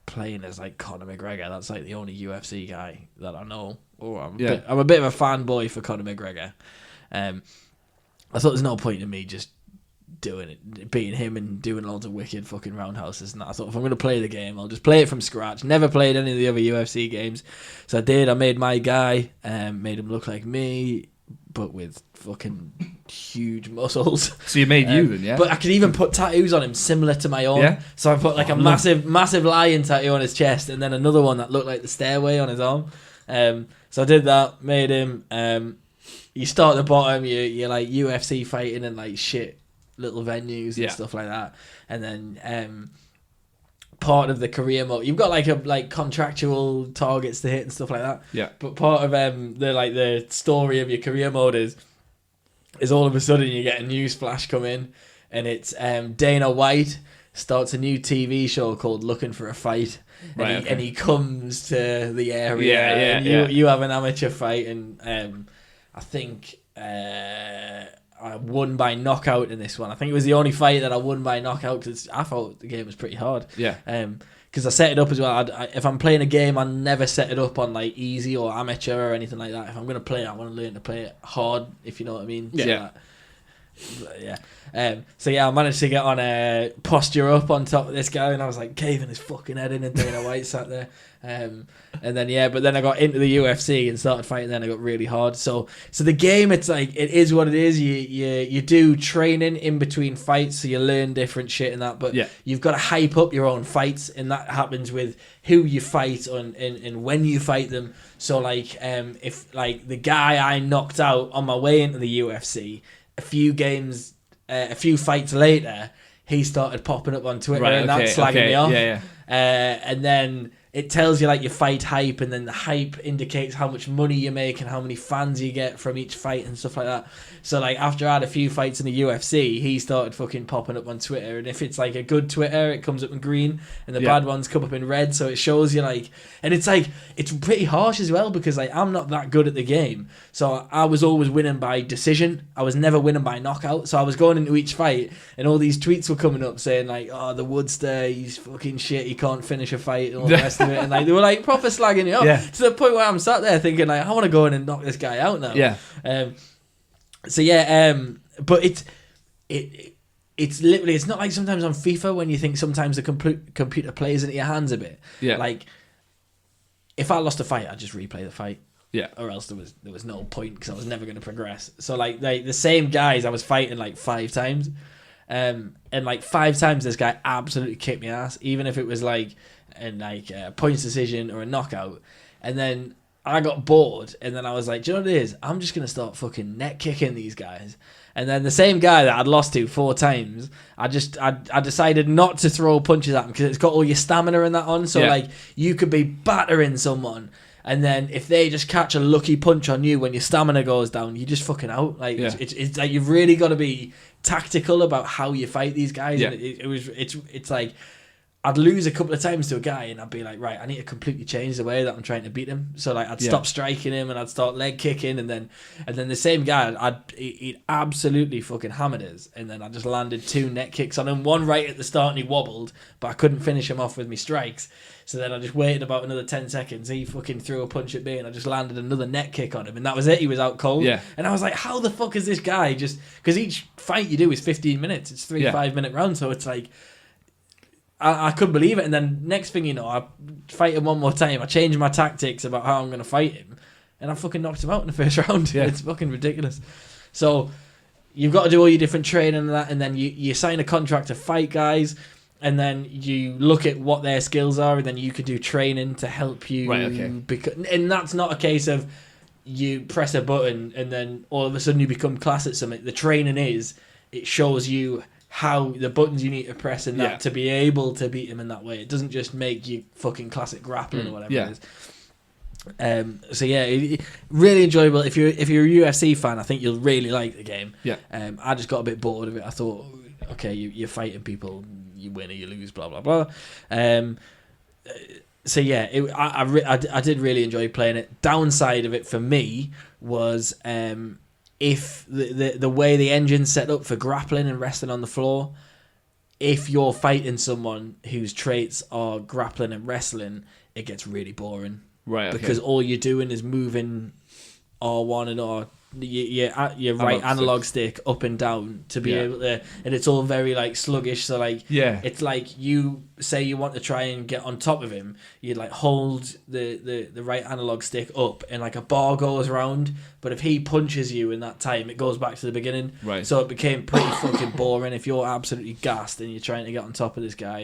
playing as like Conor McGregor. That's like the only UFC guy that I know. I'm a bit of a fanboy for Conor McGregor. I thought there's no point in me just doing it, beating him and doing loads of wicked fucking roundhouses and that. I thought if I'm going to play the game, I'll just play it from scratch. Never played any of the other UFC games, so I did. I made my guy, made him look like me. but with fucking huge muscles. So you made you then, yeah? But I could even put tattoos on him similar to my own. Yeah? So I put like a massive lion tattoo on his chest, and then another one that looked like the stairway on his arm. So I did that, made him. You start at the bottom, you're like UFC fighting in like shit little venues and stuff like that, and then part of the career mode, you've got like contractual targets to hit and stuff like that. Yeah. But part of the story of your career mode is all of a sudden you get a news flash come in, and it's Dana White starts a new TV show called Looking for a Fight. And he comes to the area. You have an amateur fight, and I think I won by knockout in this one. I think it was the only fight that I won by knockout because I thought the game was pretty hard. Yeah. Because I set it up as well. If I'm playing a game, I never set it up on like easy or amateur or anything like that. If I'm going to play it, I want to learn to play it hard, if you know what I mean. Yeah. So I managed to get on a posture up on top of this guy, and I was like caving his fucking head in, and Dana White sat there. But then I got into the UFC and started fighting. Then I got really hard. So the game, it's like it is what it is. You do training in between fights, so you learn different shit and that. But you've got to hype up your own fights, and that happens with who you fight and when you fight them. So like if like the guy I knocked out on my way into the UFC. A few fights later, he started popping up on Twitter and that's slagging me off. And then it tells you like your fight hype, and then the hype indicates how much money you make and how many fans you get from each fight and stuff like that. So like after I had a few fights in the UFC, he started fucking popping up on Twitter, and if it's like a good Twitter, it comes up in green, and the bad ones come up in red. So it shows you like, and it's like it's pretty harsh as well because like I'm not that good at the game, so I was always winning by decision. I was never winning by knockout. So I was going into each fight, and all these tweets were coming up saying like, "Oh, the Woodster, he's fucking shit. He can't finish a fight," and all the rest of it. And like they were like proper slagging it off to the point where I'm sat there thinking like, I want to go in and knock this guy out now. But it's literally, it's not like sometimes on FIFA when you think sometimes the computer plays into your hands a bit. Like if I lost a fight, I'd just replay the fight. Or else there was no point because I was never going to progress. So like the same guys I was fighting like 5 times, and like 5 times this guy absolutely kicked me ass, even if it was like a points decision or a knockout. And then I got bored, and then I was like, do you know what it is? I'm just going to start fucking net kicking these guys. And then the same guy that I'd lost to 4 times, I decided not to throw punches at him because it's got all your stamina and that on. So like you could be battering someone, and then if they just catch a lucky punch on you when your stamina goes down, you're just fucking out. Like it's like you've really got to be tactical about how you fight these guys. And it's like I'd lose a couple of times to a guy, and I'd be like, right, I need to completely change the way that I'm trying to beat him. So like I'd stop striking him, and I'd start leg kicking, and then the same guy, he'd absolutely fucking hammered us, and then I just landed 2 net kicks on him, one right at the start, and he wobbled, but I couldn't finish him off with me strikes. So then I just waited about another 10 seconds. He fucking threw a punch at me, and I just landed another net kick on him, and that was it. He was out cold. And I was like, how the fuck is this guy just... Because each fight you do is 15 minutes. It's 3 5-minute rounds, so it's like... I couldn't believe it. And then next thing you know, I fight him one more time. I changed my tactics about how I'm going to fight him, and I fucking knocked him out in the first round. It's fucking ridiculous. So you've got to do all your different training and that, and then you sign a contract to fight guys, and then you look at what their skills are, and then you could do training to help you. And that's not a case of you press a button and then all of a sudden you become class at something. The training it shows you how the buttons you need to press in that to be able to beat him in that way. It doesn't just make you fucking classic grappling or whatever it is. Really enjoyable. If you're a UFC fan, I think you'll really like the game. I just got a bit bored of it. I thought, okay, you're fighting people, you win or you lose, blah blah blah. I did really enjoy playing it. Downside of it for me was if the way the engine's set up for grappling and wrestling on the floor, if you're fighting someone whose traits are grappling and wrestling, it gets really boring. Because all you're doing is moving R1 and your right analog stick up and down to be able to, and it's all very like sluggish. So like, it's like you say you want to try and get on top of him, you like hold the right analog stick up, and like a bar goes around. But if he punches you in that time, it goes back to the beginning. Right. So it became pretty fucking boring if you're absolutely gassed and you're trying to get on top of this guy.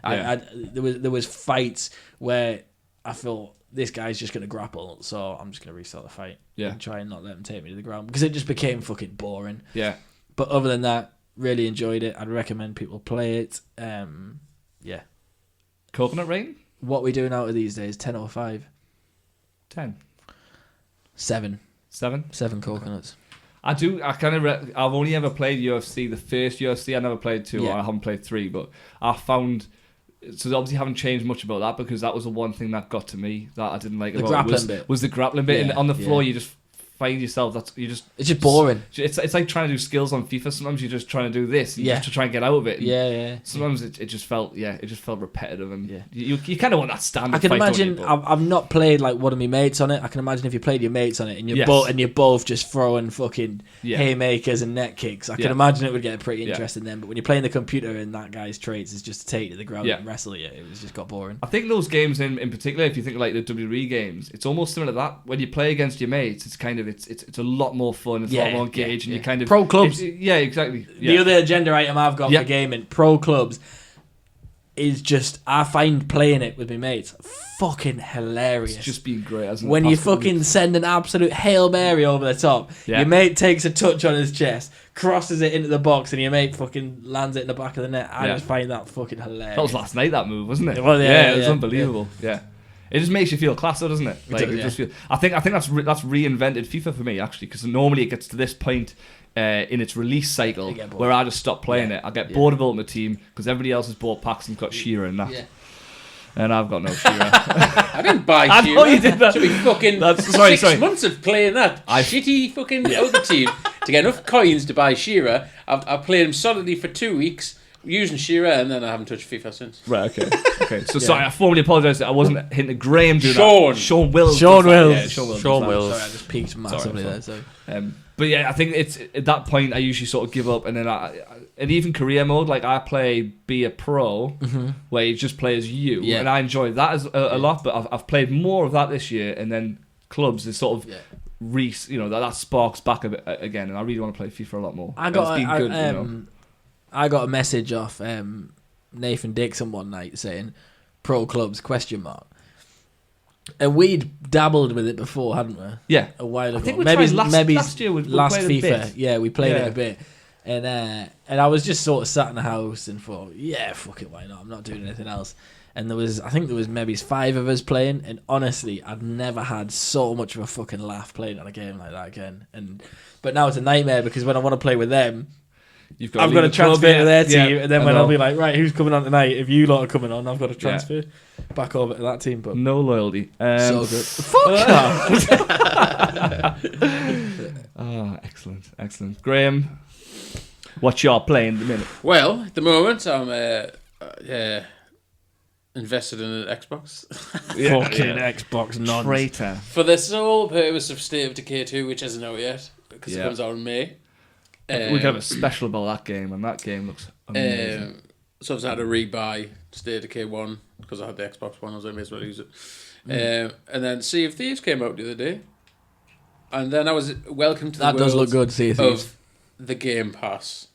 And there was fights where I thought, this guy's just going to grapple, so I'm just going to restart the fight and try and not let him take me to the ground, because it just became fucking boring. Yeah. But other than that, really enjoyed it. I'd recommend people play it. Coconut rating? What are we doing out of these days? 10 or 5? 10. 7. 7? 7 coconuts. I kind of. I've only ever played UFC, the first UFC. I never played 2. Or I haven't played 3, but I found. So they obviously haven't changed much about that, because that was the one thing that got to me that I didn't like about it was the grappling bit. And on the floor, you just find yourself it's just boring. It's like trying to do skills on FIFA. Sometimes you're just trying to do this just to try and get out of it. Sometimes it just felt repetitive, and you kind of want that standard. I can fight, imagine. I've not played like one of my mates on it. I can imagine if you played your mates on it and you're both just throwing fucking haymakers and net kicks. I can imagine it would get pretty interesting then. But when you're playing the computer and that guy's traits is just to take you to the ground and wrestle you, it was just got boring. I think those games in particular, if you think like the WWE games, it's almost similar to that. When you play against your mates, it's kind of it's a lot more fun. It's a lot more engaged, and you kind of pro clubs. Exactly. The other agenda item I've got for gaming, pro clubs, is just I find playing it with my mates fucking hilarious. It's just been great, hasn't it? When you fucking send an absolute Hail Mary over the top, your mate takes a touch on his chest, crosses it into the box, and your mate fucking lands it in the back of the net. I just find that fucking hilarious. That was last night, that move, wasn't it? It was, it was unbelievable. Yeah. It just makes you feel class, though, doesn't it? Like, it does, I think that's reinvented FIFA for me, actually, because normally it gets to this point in its release cycle where I just stop playing it. I get bored of Ultimate Team because everybody else has bought packs and got Shearer and that. Yeah. And I've got no Shearer. I didn't buy Shearer. I know you did that. So we fucking six months of playing that shitty fucking Ultimate Team to get enough coins to buy Shearer. I've played him solidly for 2 weeks. Using Shearer, and then I haven't touched FIFA since. Right, okay. So sorry, I formally apologise that I wasn't hitting Graham do that. Sean Wills. Sorry, I just peaked massively there. So. But yeah, I think it's at that point I usually sort of give up, and then and even career mode, like I play Be a Pro, where you just play as you, and I enjoy that as a lot. But I've played more of that this year, and then clubs is sort of that sparks back a bit again, and I really want to play FIFA a lot more. I got a message off Nathan Dixon one night saying pro clubs ? And we'd dabbled with it before, hadn't we? Yeah, a while ago. I think we tried last year. Last FIFA. Bit. Yeah, we played it a bit. And I was just sort of sat in the house and thought, yeah, fuck it, why not? I'm not doing anything else. And I think there was maybe 5 of us playing, and honestly, I'd never had so much of a fucking laugh playing on a game like that again. But now it's a nightmare, because when I want to play with them, I've got to transfer to their team, and then when I'll be like, right, who's coming on tonight? If you lot are coming on, I've got to transfer back over to that team. But no loyalty. So good. Fuck off. Excellent. Graham, what's your playing at the minute? Well, at the moment, I'm invested in an Xbox. Fucking Xbox nonce. Traitor. For the sole purpose of State of Decay 2, which isn't out yet, because it comes out in May. We have a special about that game, and that game looks amazing. So I've had to rebuy State of Decay 1 because I had the Xbox One. I was like, may as well use it. And then Sea of Thieves came out the other day, and then I was welcome to the that world does look good. Sea of Thieves. Of the Game Pass.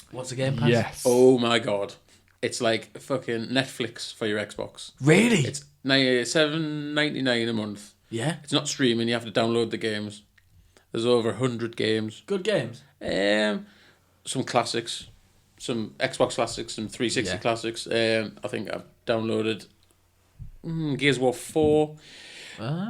What's the Game Pass? Yes. Oh my god, it's like fucking Netflix for your Xbox. Really? It's $7.99 a month. Yeah. It's not streaming. You have to download the games. There's over 100 games. Good games. Some classics, some Xbox classics, some 360 classics. I think I've downloaded Gears of War 4,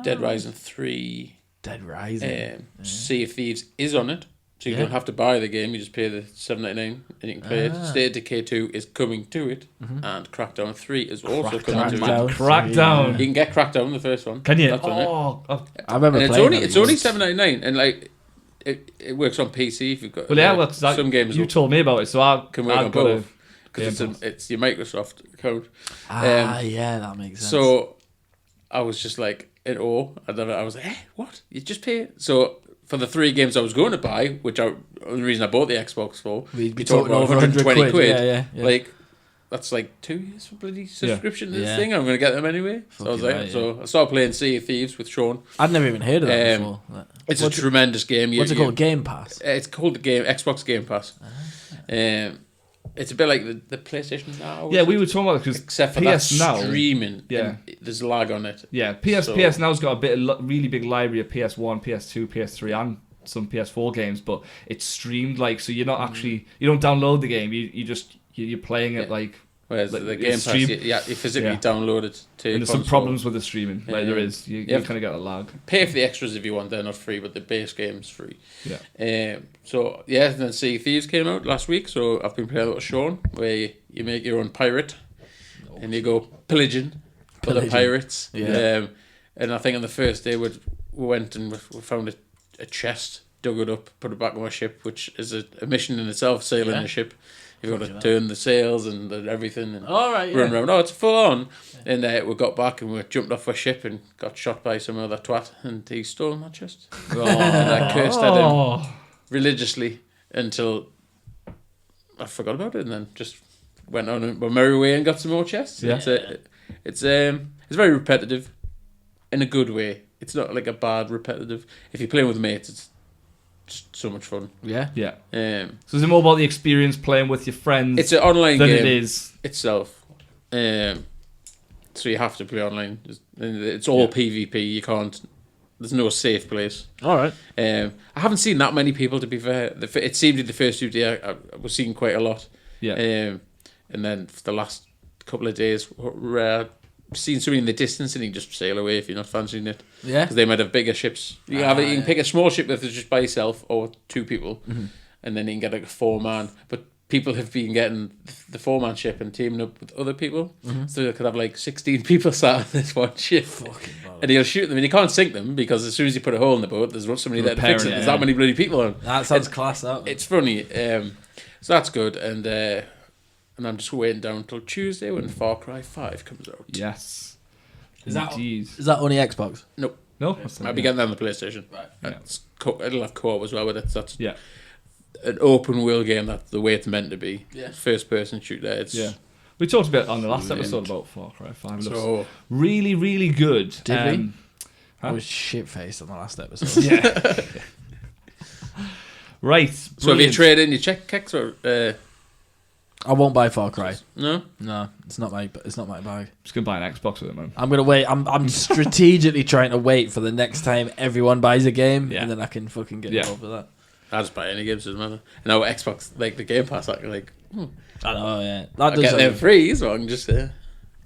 Dead Rising 3. Dead Rising. Sea of Thieves is on it, so you don't have to buy the game. You just pay the $7.99 and you can play it. State of Decay 2 is coming to it, and Crackdown 3 is also coming to it. Crackdown. You can get Crackdown, the first one. Can you? That's on it. I remember and playing it's only $7.99, and like it works on PC if you've got. Well, yeah, some games. You told me about it, so I can work on both because it's your Microsoft account. Yeah, that makes sense. So I was just like in awe, and then I was like, "What? You just pay?" So for the 3 games I was going to buy, the reason I bought the Xbox for, We'd be you're talking talking about over 120 quid. Yeah. Like, that's like 2 years for bloody subscription to this Yeah. thing. I'm going to get them anyway. So I was like, I started playing Sea of Thieves with Sean. I'd never even heard of that before. It's a tremendous game. What's it called? Game Pass? It's called the Xbox Game Pass. It's a bit like the PlayStation Now. Yeah, we were talking about it because except for PS that Now, streaming. Yeah. There's lag on it. Yeah, PS Now's got a bit of really big library of PS1, PS2, PS3, and some PS4 games, but it's streamed so you're not actually you don't download the game. You're playing it like. Whereas like the Game Pass, you physically download it to your and there's some console. problems with the streaming. There is. You Yeah. kind of get a lag. Pay for the extras if you want. They're not free, but the base game's free. Yeah. And then Sea of Thieves came out last week, so I've been playing a little Sean, where you make your own pirate, and you go pillaging for the pirates. Yeah. And I think on the first day we went and we found a chest, dug it up, put it back on my ship, which is a mission in itself, sailing a ship. You've got to turn the sails and everything and run around. Oh, it's full on. And we got back and we jumped off our ship and got shot by some other twat and he stole my chest. And I cursed at him religiously until I forgot about it and then just went on my merry way and got some more chests. Yeah. It's very repetitive in a good way. It's not like a bad repetitive. If you're playing with mates, it's just so much fun. Yeah. So is it more about the experience playing with your friends? It's an online than game. It is itself. So you have to play online. It's all PvP. You can't. There's no safe place. All right. I haven't seen that many people. To be fair, it seemed in the first few days I was seeing quite a lot. Yeah. And then for the last couple of days, seen somebody in the distance and you just sail away if you're not fancying it. Yeah. Because they might have bigger ships. You can pick a small ship if it's just by yourself or 2 people, and then you can get like a 4-man. But people have been getting the 4-man ship and teaming up with other people, so they could have like 16 people sat on this one ship. And you'll shoot them, and you can't sink them because as soon as you put a hole in the boat, there's somebody there to fix it. There's that many bloody people on. That sounds class. That it's funny. So that's good, and I'm just waiting down until Tuesday when Far Cry 5 comes out. Yes. Is that only Xbox? Nope. No, I'll be getting that on the PlayStation. Right. Yeah. It'll have co-op as well, but that's an open world game. That's the way it's meant to be. Yeah. First person shooter. We talked about on the last episode about Far Cry 5. It looks So really, really good. Did we? Huh? I was shit-faced on the last episode. Yeah. Right. So have you traded in your check kicks or I won't buy Far Cry. no? No, it's not my bag. Just gonna buy an Xbox with it, man. I'm gonna wait. I'm strategically trying to wait for the next time everyone buys a game, and then I can fucking get involved with that. I just buy any games, doesn't matter. No, Xbox, like the Game Pass, I know, yeah. I get them free, so I can just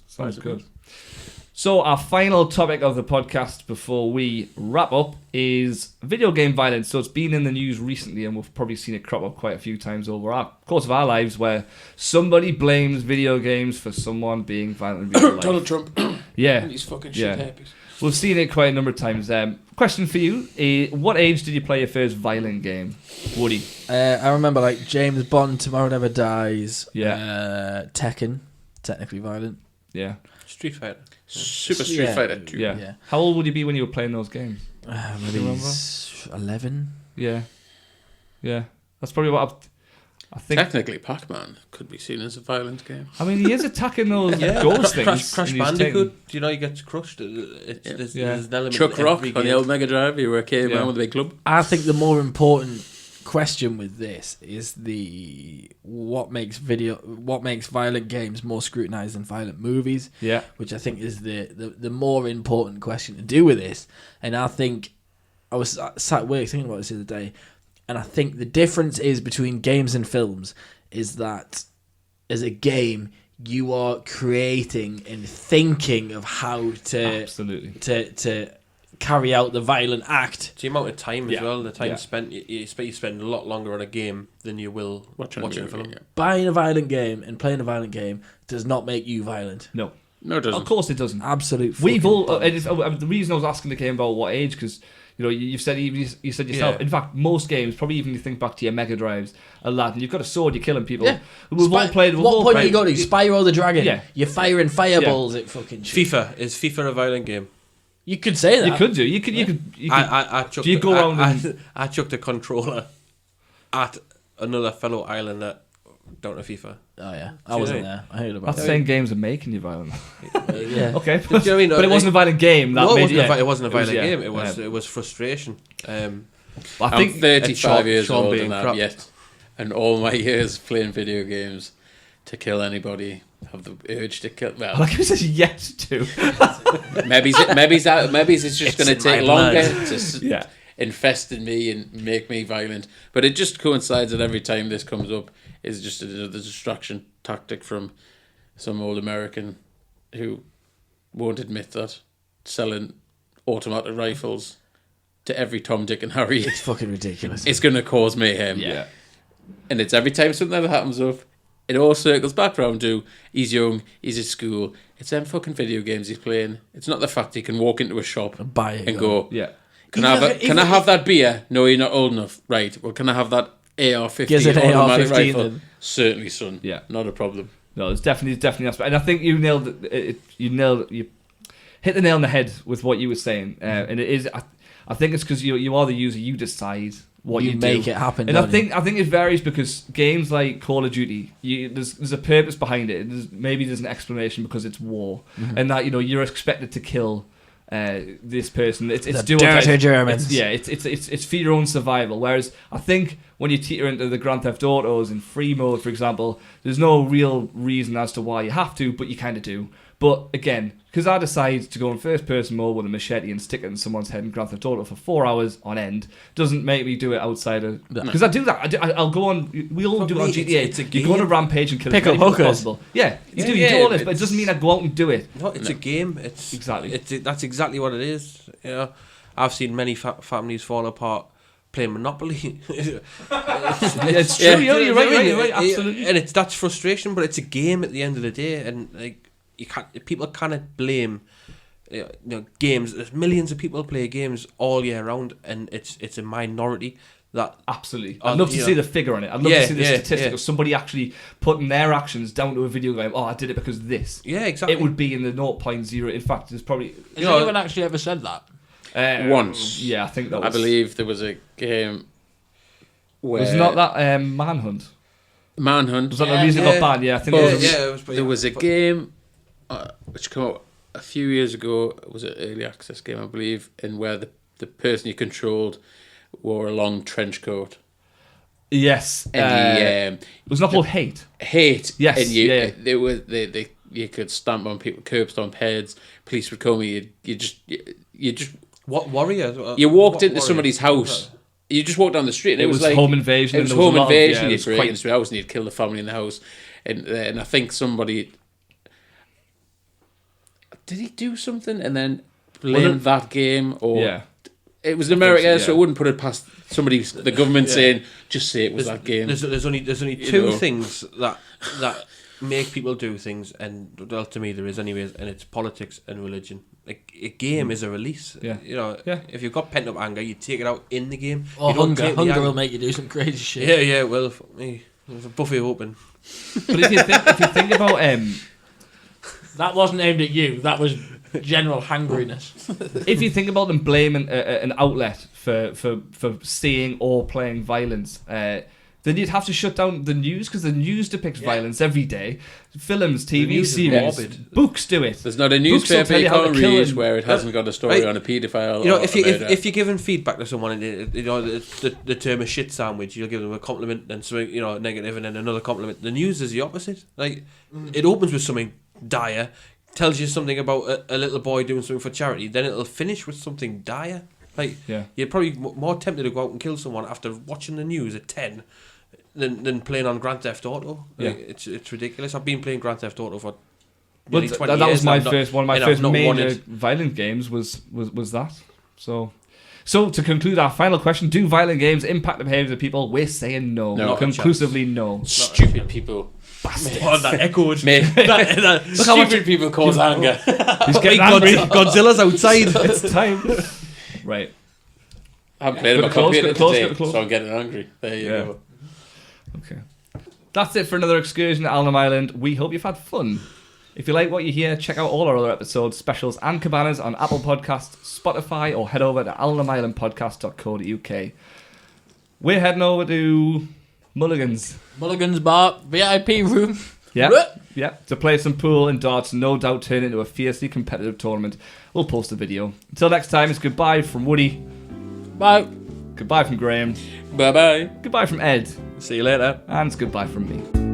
sounds good. So our final topic of the podcast before we wrap up is video game violence. So it's been in the news recently, and we've probably seen it crop up quite a few times over our course of our lives, where somebody blames video games for someone being violent in real life. Donald Trump. Yeah. These fucking shit happies. We've seen it quite a number of times. Question for you: what age did you play your first violent game, Woody? I remember like James Bond, Tomorrow Never Dies. Yeah. Tekken, technically violent. Yeah. Street Fighter. Super Street Fighter 2. Yeah. How old would you be when you were playing those games? Maybe 11. Yeah. That's probably what I think. Technically, Pac-Man could be seen as a violent game. I mean, he is attacking those ghost things. Crash and he's Bandicoot. Do you know he gets crushed? There's an element Chuck in Rock every on the game. old Mega Drive. You were a caveman with a big club. I think the more important question with this is what makes violent games more scrutinized than violent movies. Yeah. Which I think is the more important question to do with this. And I think I was sat at work thinking about this the other day, and I think the difference is between games and films is that as a game you are creating and thinking of how to to carry out the violent act. It's the amount of time as well. The time Yeah. spent, you spend a lot longer on a game than you will watching a film. Yeah. Buying a violent game and playing a violent game does not make you violent. No, it doesn't. Of course it doesn't. Absolute. We've all. The reason I was asking the game about what age, because you said yourself. Yeah. In fact, most games, probably even you think back to your Mega Drives, a lad, and you've got a sword, you're killing people. Yeah. We've all played. What point you got to? Spyro the Dragon. Yeah. You're firing fireballs at fucking shit. Is FIFA a violent game? You could say that. You could do. You could. I chucked do you go around and- I chucked a controller at another fellow islander down to FIFA. Oh yeah, I wasn't there. I heard about That's it. saying games are making you violent. Yeah. Okay, Do you know what I mean? but it wasn't a violent game. That No, made it wasn't a violent yeah, game. yeah. It was frustration. I I'm think 35 years Sean old being and crap. yet, and all my years playing video games to kill anybody have the urge to kill. Well, like it says yet to. maybe it's just going to take my longer blood. to Yeah. infest in me and make me violent. But it just coincides that every time this comes up is just the distraction tactic from some old American who won't admit that selling automatic rifles to every Tom, Dick and Harry It's fucking ridiculous. it's going to cause mayhem. Yeah. And it's every time something ever happens up, it all circles back round to he's young, he's at school. It's them fucking video games he's playing. It's not the fact he can walk into a shop Buy it, and go. go, Yeah. Can I have that beer? No, you're not old enough. Right. Well, can I have that AR-15 Gives it automatic AR-15 rifle? then. Certainly, son. Yeah. Not a problem. No, there's definitely an aspect, and I think you nailed it. You hit the nail on the head with what you were saying, and it is. I think it's because you are the user. You decide what you do. make it happen. And I don't think it varies because games like Call of Duty, there's a purpose behind it. Maybe there's an explanation because it's war, and that you're expected to kill this person. It's The do or die. dirty Germans. It's for your own survival. Whereas I think when you teeter into the Grand Theft Autos in free mode, for example, there's no real reason as to why you have to, but you kind of do. But again, because I decide to go in first person mode with a machete and stick it in someone's head in Grand Theft Auto for 4 hours on end, doesn't make me do it outside of. Because I do that. I'll go on. We all do it on GTA. It's a You go on a rampage and kill Pick as many up people as hookers. possible. Yeah, you do. You Yeah, do all this, but it it's- doesn't mean I go out and do it. No, it's a game. It's Exactly. That's exactly what it is. I've seen many families fall apart playing Monopoly. It's true. You're right. Absolutely. And that's frustration, but it's a game at the end of the day, and like people cannot blame. Games. There's millions of people play games all year round, and it's a minority that. Absolutely. I'd love to see the figure on it. I'd love to see the statistic of somebody actually putting their actions down to a video game. Oh, I did it because of this. Yeah, exactly. It would be in the 0.0. In fact, there's probably... Has anyone actually ever said that? Once. Yeah, I think that was... I believe there was a game where... Was not that Manhunt? Manhunt. Was that the reason it got banned? Yeah, I think There was a game which came out a few years ago. It was an early access game, I believe, in where the person you controlled wore a long trench coat. Yes. And it was not called Hate. Hate. Yes, And you, yeah. they you could stamp on people, curb stomp heads. Police would come. You just What warrior? you walked What into warrior? somebody's house. You just walked down the street, and it was like home invasion. It was and there home a lot of- invasion. yeah, it You'd was break quite- into the house and you'd kill the family in the house. And I think somebody did he do something and then blame that game or Yeah. it was in America, so, so yeah. it wouldn't put it past somebody, the government saying just say it was that game. There's only You two know. things that make people do things, and well, to me there is anyways, and it's politics and religion. Like a game is a release. Yeah. Yeah. If you've got pent up anger, you take it out in the game. Or You don't hunger. take the Hunger anger- will make you do some crazy shit. Yeah. Well, fuck me. There's a buffet open. But if you think about That wasn't aimed at you. That was general hangriness. if you think about them blaming an outlet for seeing or playing violence, then you'd have to shut down the news because the news depicts violence every day. Films, TV news is series, morbid. books do it. There's not a Books will newspaper tell you you how to can't kill read him. where it hasn't got a story Right. on a paedophile. You know, or if a murderer. you're giving feedback to someone, and the term a shit sandwich, you'll give them a compliment, then something negative, and then another compliment. The news is the opposite. Like it opens with something dire, tells you something about a little boy doing something for charity, then it'll finish with something dire. Like you're probably more tempted to go out and kill someone after watching the news at 10 than playing on Grand Theft Auto. Like, it's ridiculous. I've been playing Grand Theft Auto for nearly 20 years. That was my and I've first one of my and I've first not major wanted- violent games was that. So to conclude our final question, do violent games impact the behaviour of people? We're saying no. No. Conclusively no. Stupid people. Oh, that echoed. Mate, Look how much stupid people cause anger. he's getting angry. Godzilla's outside. It's time. Right. I'm playing my Get close, computer get close, today, get close. so I'm getting angry. There you go. Okay. That's it for another excursion to Alnham Island. We hope you've had fun. If you like what you hear, check out all our other episodes, specials and cabanas on Apple Podcasts, Spotify, or head over to alnhamislandpodcast.co.uk. We're heading over to Mulligan's. Mulligan's Bar, VIP room. Yeah, to play some pool and darts, no doubt turn into a fiercely competitive tournament. We'll post a video. Until next time, it's goodbye from Woody. Bye. Goodbye from Graham. Bye-bye. Goodbye from Ed. See you later. And it's goodbye from me.